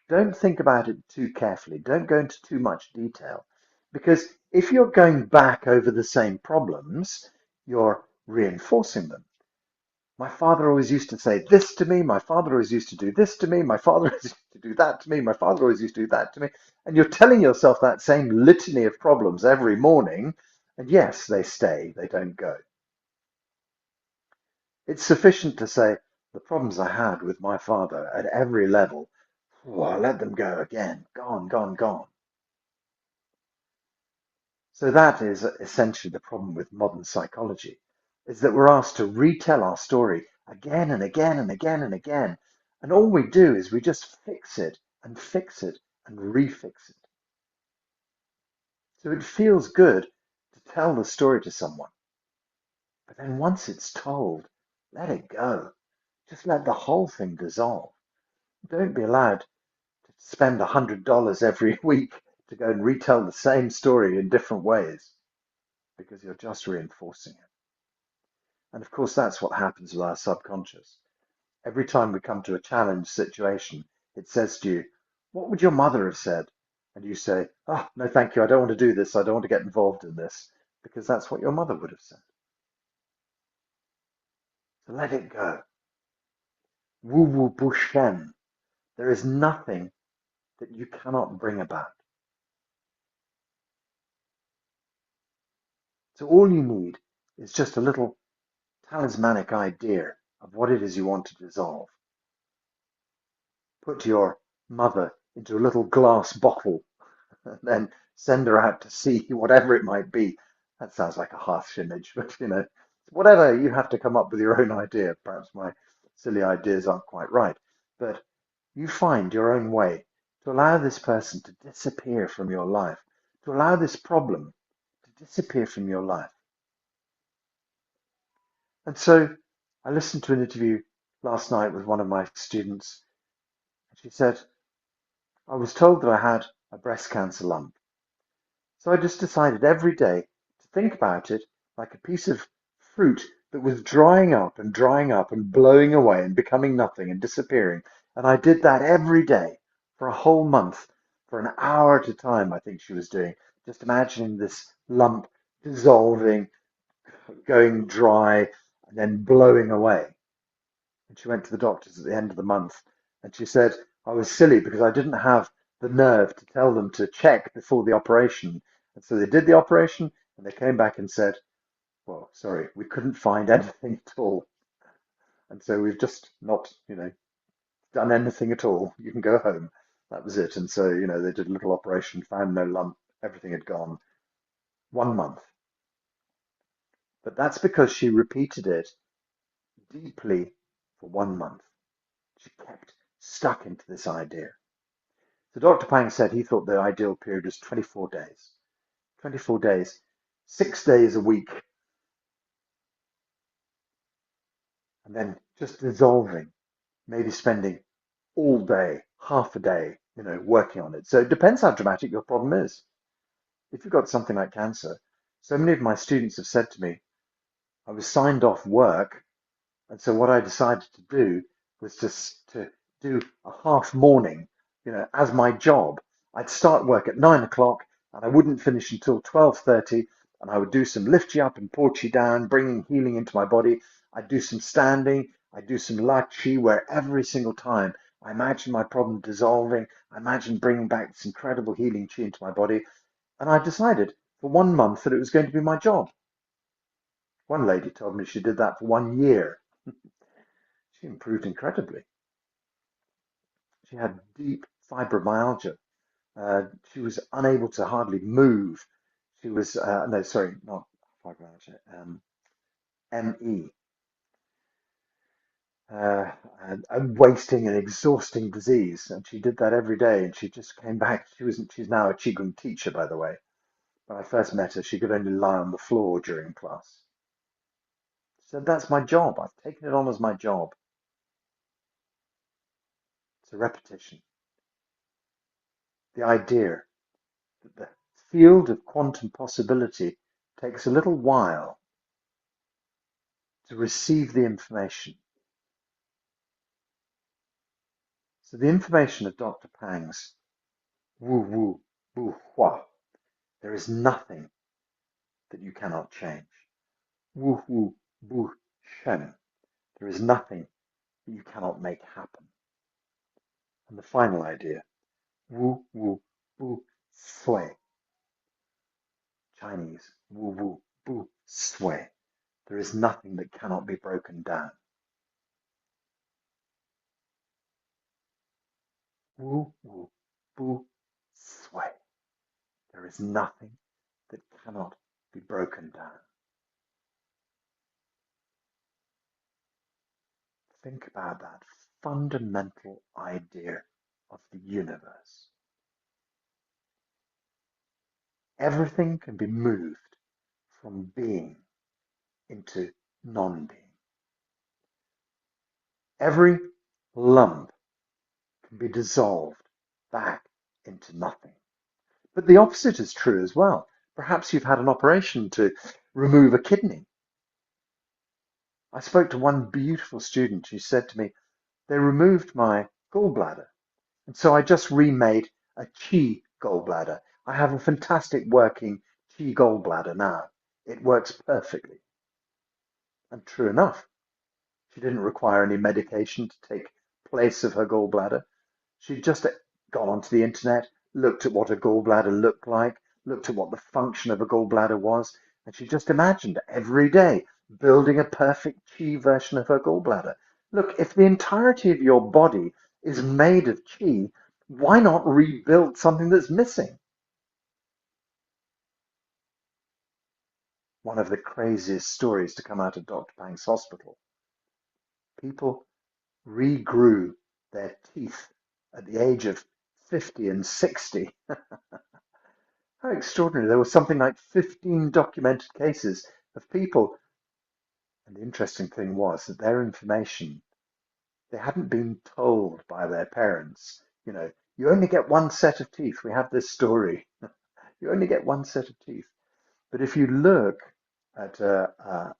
Don't think about it too carefully. Don't go into too much detail. Because if you're going back over the same problems, you're reinforcing them. My father always used to say this to me. My father always used to do this to me. My father always used to do that to me. My father always used to do that to me. And you're telling yourself that same litany of problems every morning. And yes, they stay. They don't go. It's sufficient to say the problems I had with my father at every level, I let them go again. Gone, gone, gone. So that is essentially the problem with modern psychology, is that we're asked to retell our story again and again and again and again. And all we do is we just fix it and fix it and refix it. So it feels good to tell the story to someone. But then once it's told, let it go. Just let the whole thing dissolve. Don't be allowed to spend $100 every week to go and retell the same story in different ways, because you're just reinforcing it. And of course, that's what happens with our subconscious. Every time we come to a challenge situation, it says to you, what would your mother have said? And you say, oh, no, thank you. I don't want to do this. I don't want to get involved in this, because that's what your mother would have said. So let it go. Wu Wu Bu Shen. There is nothing that you cannot bring about. So all you need is just a little talismanic idea of what it is you want to dissolve. Put your mother into a little glass bottle and then send her out to sea, whatever it might be. That sounds like a harsh image, but Whatever, you have to come up with your own idea. Perhaps my silly ideas aren't quite right, but you find your own way to allow this person to disappear from your life, to allow this problem to disappear from your life. And so I listened to an interview last night with one of my students. She said, I was told that I had a breast cancer lump. So I just decided every day to think about it like a piece of fruit that was drying up and blowing away and becoming nothing and disappearing. And I did that every day for a whole month, for an hour at a time, I think she was doing, just imagining this lump dissolving, going dry, and then blowing away. And she went to the doctors at the end of the month and she said, I was silly because I didn't have the nerve to tell them to check before the operation. And so they did the operation and they came back and said, well, sorry, we couldn't find anything at all. And so we've just not, done anything at all. You can go home. That was it. And so, they did a little operation, found no lump, everything had gone. 1 month. But that's because she repeated it deeply for 1 month. She kept stuck into this idea. So Dr. Pang said he thought the ideal period was 24 days. 24 days, 6 days a week, and then just dissolving, maybe spending all day, half a day, working on it. So it depends how dramatic your problem is. If you've got something like cancer, so many of my students have said to me, I was signed off work, and so what I decided to do was just to do a half morning, as my job. I'd start work at 9 o'clock and I wouldn't finish until 12:30, and I would do some lift you up and port you down, bringing healing into my body. I'd do some standing, I'd do some light chi, where every single time I imagined my problem dissolving, I imagined bringing back this incredible healing chi into my body. And I decided for 1 month that it was going to be my job. One lady told me she did that for 1 year. She improved incredibly. She had deep fibromyalgia. She was unable to hardly move. She was, no, sorry, not fibromyalgia, ME, a wasting and exhausting disease. And she did that every day. And she just came back. She's now a Qigong teacher, by the way. When I first met her, she could only lie on the floor during class. She said, that's my job. I've taken it on as my job. It's a repetition. The idea that the field of quantum possibility takes a little while to receive the information. So the information of Dr. Pang's Wu Wu Bu Hua, there is nothing that you cannot change. Wu Wu Bu Shen, there is nothing that you cannot make happen. And the final idea, Wu Wu Bu Sui, Chinese, Wu Wu Bu Sui, there is nothing that cannot be broken down. Wu Wu Bu Sui, there is nothing that cannot be broken down. Think about that fundamental idea of the universe. Everything can be moved from being into non-being. Every lump can be dissolved back into nothing. But the opposite is true as well. Perhaps you've had an operation to remove a kidney. I spoke to one beautiful student who said to me, they removed my gallbladder, and so I just remade a Qi gallbladder. I have a fantastic working Qi gallbladder now. It works perfectly. And true enough, she didn't require any medication to take place of her gallbladder. She'd just gone onto the internet, looked at what a gallbladder looked like, looked at what the function of a gallbladder was, and she just imagined every day building a perfect Qi version of her gallbladder. Look, if the entirety of your body is made of Qi, why not rebuild something that's missing? one of the craziest stories to come out of Dr. Pang's hospital. People regrew their teeth at the age of 50 and 60. How extraordinary. There was something like 15 documented cases of people. And the interesting thing was that their information, they hadn't been told by their parents. You only get one set of teeth. We have this story. You only get one set of teeth. But if you look at an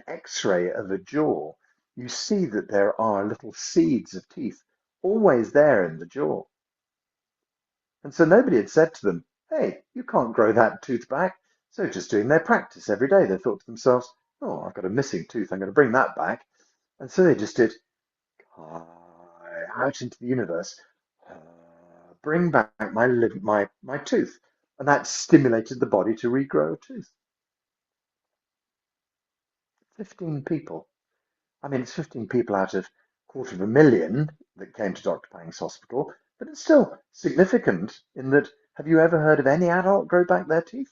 X-ray of a jaw, you see that there are little seeds of teeth always there in the jaw. And so nobody had said to them, hey, you can't grow that tooth back. So just doing their practice every day, they thought to themselves, oh, I've got a missing tooth, I'm going to bring that back. And so they just did out into the universe, bring back my tooth. And that stimulated the body to regrow a tooth. 15 people. I mean, it's 15 people out of 250,000 that came to Dr. Pang's hospital, but it's still significant in that, have you ever heard of any adult grow back their teeth?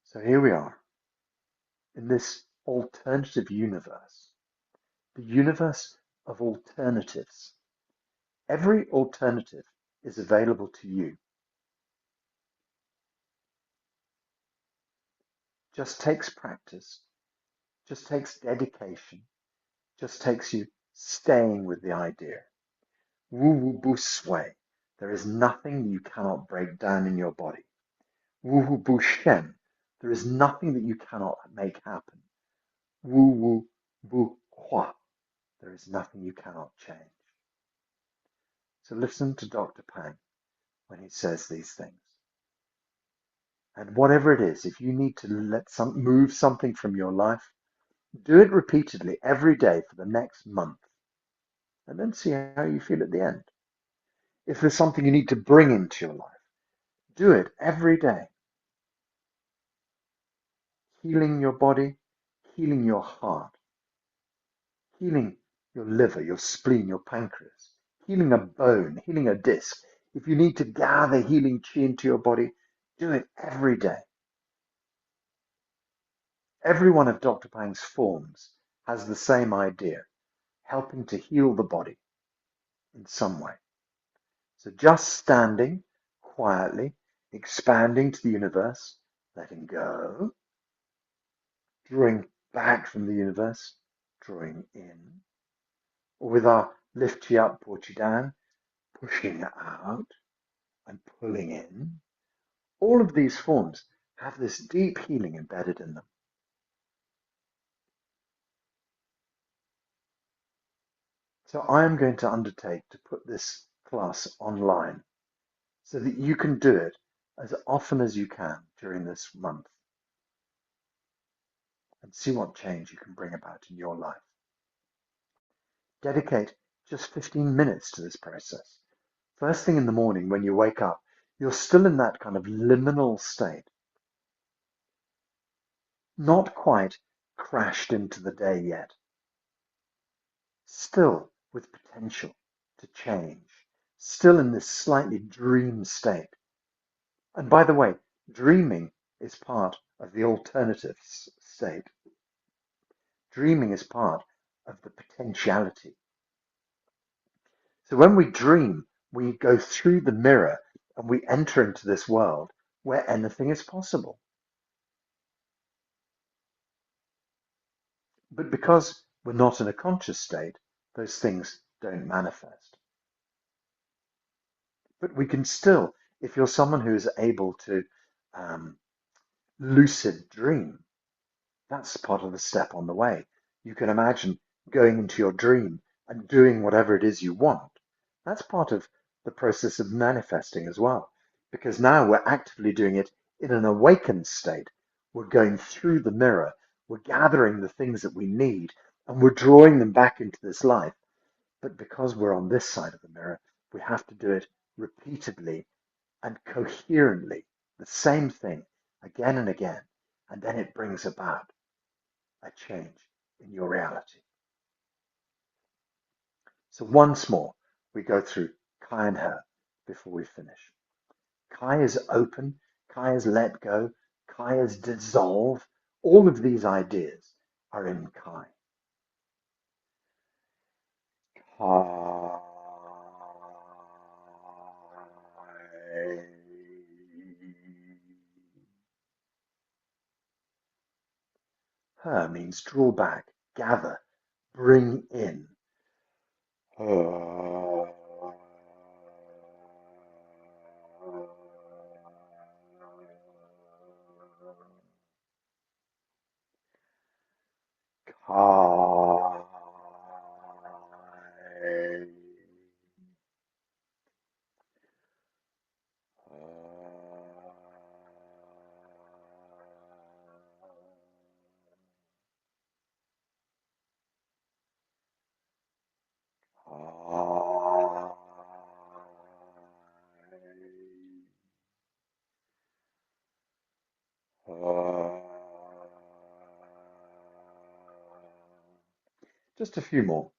So here we are in this alternative universe, the universe of alternatives. Every alternative is available to you. Just takes practice, just takes dedication, just takes you staying with the idea. Wu Wu Bu Sui. There is nothing you cannot break down in your body. Wu Wu Bu Shen. There is nothing that you cannot make happen. Wu Wu Bu Hua. There is nothing you cannot change. So listen to Dr. Pang when he says these things. And whatever it is, if you need to move something from your life, do it repeatedly every day for the next month. And then see how you feel at the end. If there's something you need to bring into your life, do it every day. Healing your body, healing your heart, healing your liver, your spleen, your pancreas, healing a bone, healing a disc. If you need to gather healing chi into your body, do it every day. Every one of Dr. Pang's forms has the same idea, helping to heal the body in some way. So just standing quietly, expanding to the universe, letting go, drawing back from the universe, drawing in, or with our lift chi up, pour chi down, pushing out and pulling in. All of these forms have this deep healing embedded in them. So I am going to undertake to put this class online so that you can do it as often as you can during this month and see what change you can bring about in your life. Dedicate just 15 minutes to this process. First thing in the morning when you wake up, you're still in that kind of liminal state. Not quite crashed into the day yet. Still with potential to change. Still in this slightly dream state. And by the way, dreaming is part of the alternative state. Dreaming is part of the potentiality. So when we dream, we go through the mirror and we enter into this world where anything is possible. But because we're not in a conscious state, those things don't manifest. But we can still, if you're someone who is able to lucid dream, that's part of the step on the way. You can imagine going into your dream and doing whatever it is you want. That's part of the process of manifesting as well, because now we're actively doing it in an awakened state. We're going through the mirror, we're gathering the things that we need, and we're drawing them back into this life. But because we're on this side of the mirror, we have to do it repeatedly and coherently, the same thing again and again, and then it brings about a change in your reality. So once more, we go through Kai and Her before we finish. Chi is open, Chi is let go, Chi is dissolve. All of these ideas are in Chi. Chi. Her means draw back, gather, bring in. Kai. Just a few more.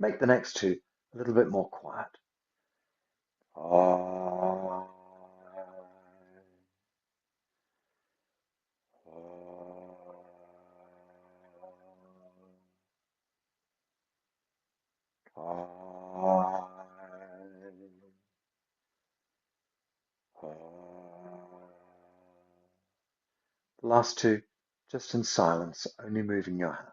Make the next two a little bit more quiet. The last two, just in silence, only moving your hands.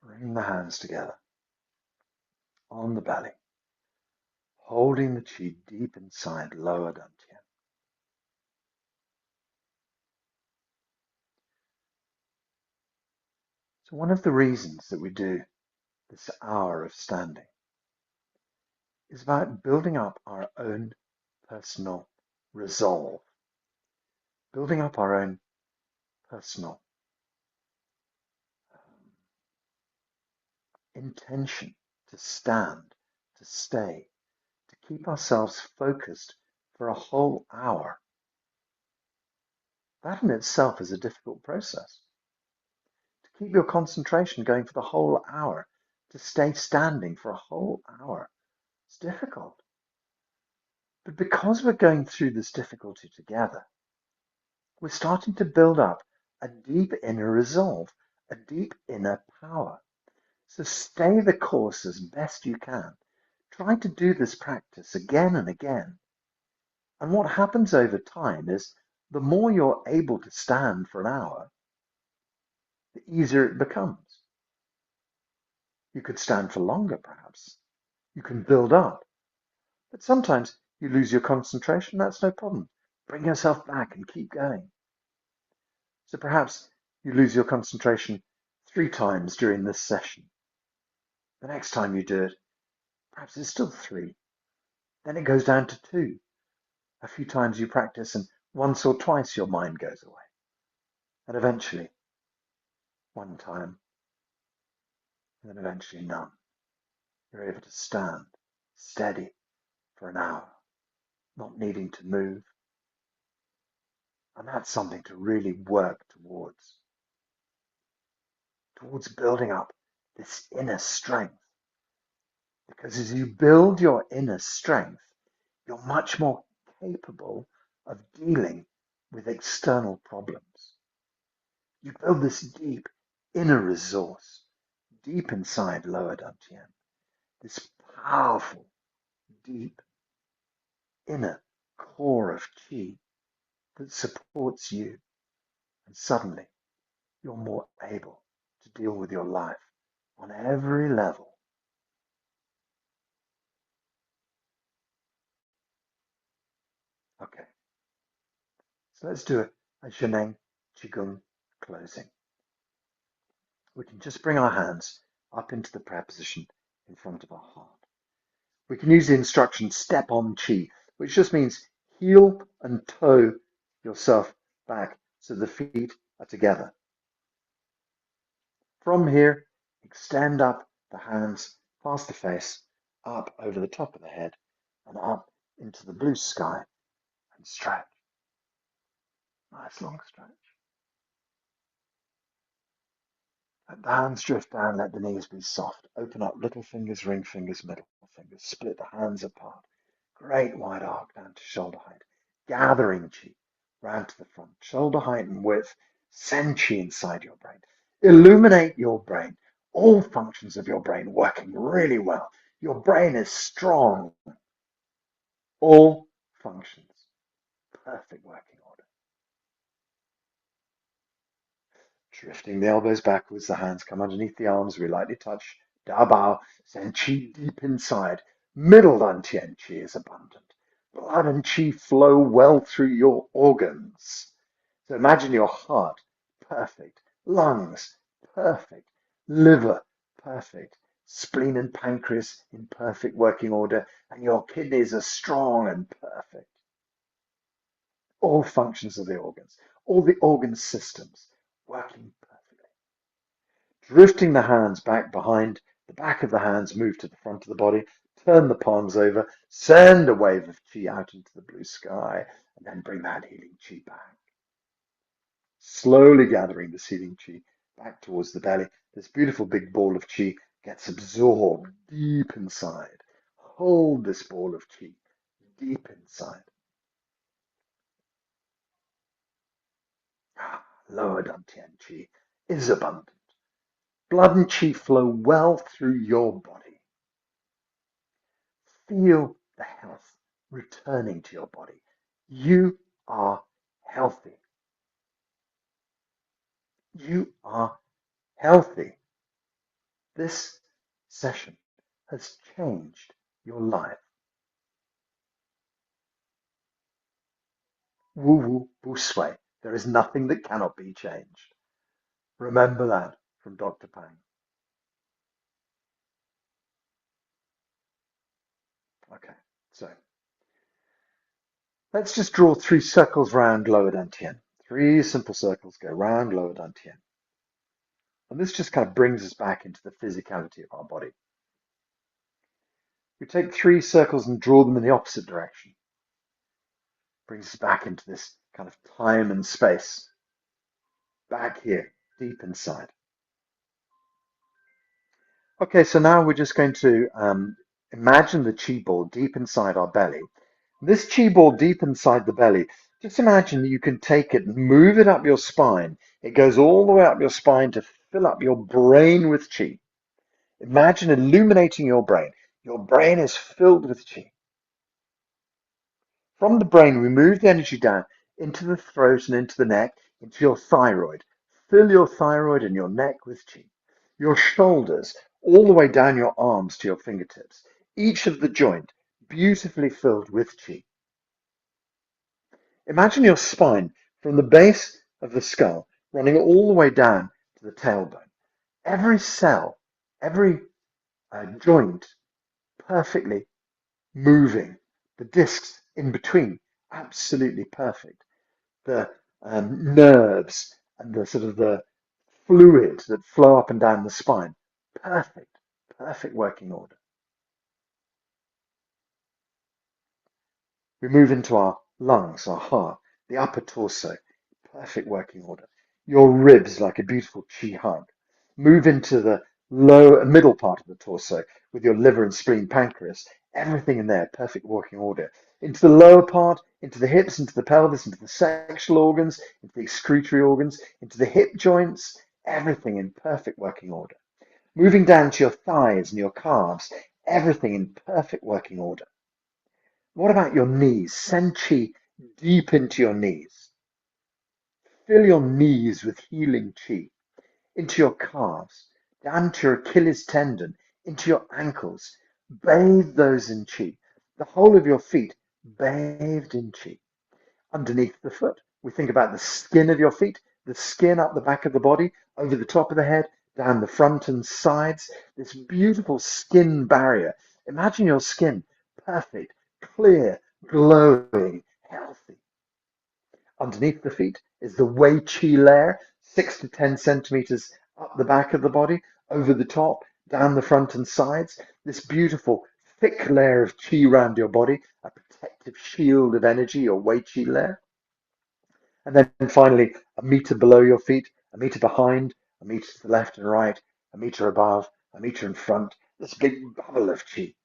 Bring the hands together on the belly, holding the chi deep inside lower dantian. So one of the reasons that we do this hour of standing is about building up our own personal resolve, building up our own personal intention to stand, to stay, to keep ourselves focused for a whole hour. That in itself is a difficult process. To keep your concentration going for the whole hour, to stay standing for a whole hour, it's difficult. But because we're going through this difficulty together, we're starting to build up a deep inner resolve, a deep inner power. So stay the course as best you can. Try to do this practice again and again. And what happens over time is the more you're able to stand for an hour, the easier it becomes. You could stand for longer, perhaps. You can build up. But sometimes you lose your concentration. That's no problem. Bring yourself back and keep going. So perhaps you lose your concentration 3 times during this session. The next time you do it, perhaps it's still 3. Then it goes down to 2. A few times you practice and once or twice your mind goes away. And eventually, 1 time, and then eventually none. You're able to stand steady for an hour, not needing to move. And that's something to really work towards building up this inner strength. Because as you build your inner strength, you're much more capable of dealing with external problems. You build this deep inner resource, deep inside lower dantian, this powerful, deep inner core of chi that supports you, and suddenly you're more able to deal with your life on every level. Okay, so let's do a Zheneng Qigong closing. We can just bring our hands up into the prayer position in front of our heart. We can use the instruction step on chi, which just means heel and toe yourself back so the feet are together. From here, extend up the hands past the face, up over the top of the head, and up into the blue sky, and stretch. Nice long stretch. Let the hands drift down, let the knees be soft. Open up little fingers, ring fingers, middle fingers. Split the hands apart. Great wide arc down to shoulder height. Gathering chi round to the front. Shoulder height and width. Send chi inside your brain. Illuminate your brain. All functions of your brain working really well. Your brain is strong. All functions. Perfect working order. Drifting the elbows backwards, the hands come underneath the arms. We lightly touch Da Bao. Send chi deep inside. Middle Dantian chi is abundant. Blood and chi flow well through your organs. So imagine your heart, perfect. Lungs, perfect. Liver, perfect. Spleen and pancreas in perfect working order. And your kidneys are strong and perfect. All functions of the organs, all the organ systems working perfectly. Drifting the hands back behind, the back of the hands move to the front of the body, turn the palms over, send a wave of chi out into the blue sky, and then bring that healing chi back. Slowly gathering this healing chi back towards the belly, this beautiful big ball of chi gets absorbed deep inside. Hold this ball of chi deep inside. Lower Dantian chi is abundant. Blood and chi flow well through your body. Feel the health returning to your body. You are healthy. You are healthy. This session has changed your life. Wu Wu Bu Sui. There is nothing that cannot be changed. Remember that from Dr. Pang. Okay, so let's just draw 3 circles round lower dantian. 3 simple circles go round lower dantian. And this just kind of brings us back into the physicality of our body. We take 3 circles and draw them in the opposite direction. Brings us back into this kind of time and space. Back here, deep inside. Okay, so now we're just going to imagine the chi ball deep inside our belly. This chi ball deep inside the belly, just imagine you can take it and move it up your spine. It goes all the way up your spine to fill up your brain with chi. Imagine illuminating your brain. Your brain is filled with chi. From the brain, we move the energy down into the throat and into the neck, into your thyroid. Fill your thyroid and your neck with chi. Your shoulders, all the way down your arms to your fingertips. Each of the joint beautifully filled with chi. Imagine your spine from the base of the skull running all the way down to the tailbone. Every cell, every joint perfectly moving. The discs in between, absolutely perfect. The nerves and the sort of the fluid that flow up and down the spine, perfect, perfect working order. We move into our lungs, our heart, the upper torso, perfect working order. Your ribs like a beautiful chi hug. Move into the middle part of the torso with your liver and spleen, pancreas, everything in there, perfect working order. Into the lower part, into the hips, into the pelvis, into the sexual organs, into the excretory organs, into the hip joints, everything in perfect working order. Moving down to your thighs and your calves, everything in perfect working order. What about your knees? Send chi deep into your knees. Fill your knees with healing chi. Into your calves, down to your Achilles tendon, into your ankles. Bathe those in chi. The whole of your feet bathed in chi. Underneath the foot, we think about the skin of your feet, the skin up the back of the body, over the top of the head, down the front and sides. This beautiful skin barrier. Imagine your skin perfect, clear, glowing, healthy. Underneath the feet is the 𝐬𝐞𝐥𝐟 layer, 6 to 10 centimeters up the back of the body, over the top, down the front and sides. This beautiful thick layer of qi around your body, a protective shield of energy, your 𝐬𝐞𝐥𝐟 layer. And then finally, a meter below your feet, a meter behind, a meter to the left and right, a meter above, a meter in front. This big bubble of qi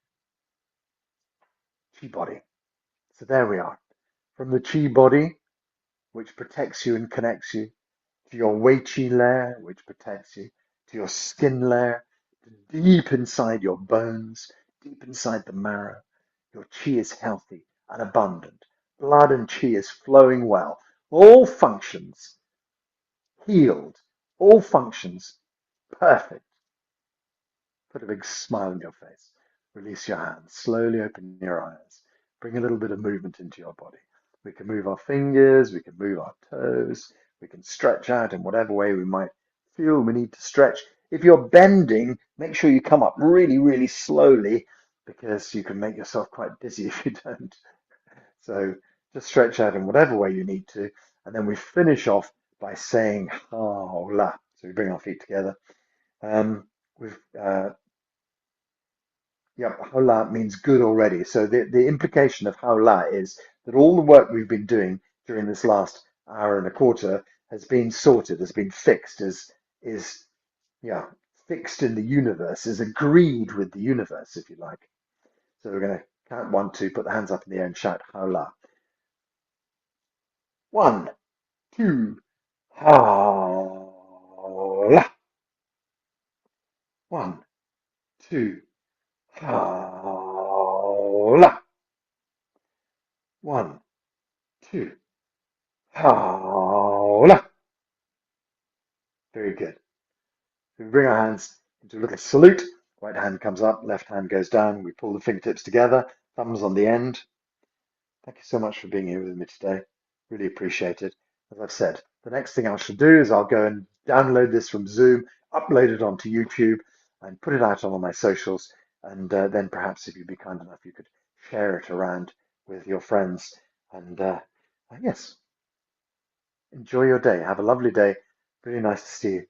body. So there we are. From the qi body, which protects you and connects you, to your 𝐬𝐞𝐥𝐟 layer, which protects you, to your skin layer, deep inside your bones, deep inside the marrow. Your qi is healthy and abundant. Blood and qi is flowing well. All functions healed. All functions perfect. Put a big smile on your face. Release your hands. Slowly open your eyes. Bring a little bit of movement into your body. We can move our fingers. We can move our toes. We can stretch out in whatever way we might feel we need to stretch. If you're bending, make sure you come up really, really slowly because you can make yourself quite dizzy if you don't. So just stretch out in whatever way you need to. And then we finish off by saying ha-la. So we bring our feet together. We've Yep, Hola means good already. So the implication of Hola is that all the work we've been doing during this last hour and a quarter has been sorted, has been fixed, is yeah, fixed in the universe, is agreed with the universe, if you like. So we're going to count 1, 2, put the hands up in the air and shout Hola. 1, 2, Hola. 1, 2, Hola. 1, 2. Hola. Very good. So we bring our hands into a little salute. Right hand comes up, left hand goes down. We pull the fingertips together, thumbs on the end. Thank you so much for being here with me today. Really appreciate it. As I've said, the next thing I shall do is I'll go and download this from Zoom, upload it onto YouTube, and put it out on all my socials. And then perhaps if you'd be kind enough, you could share it around with your friends. And yes, enjoy your day. Have a lovely day. Really nice to see you.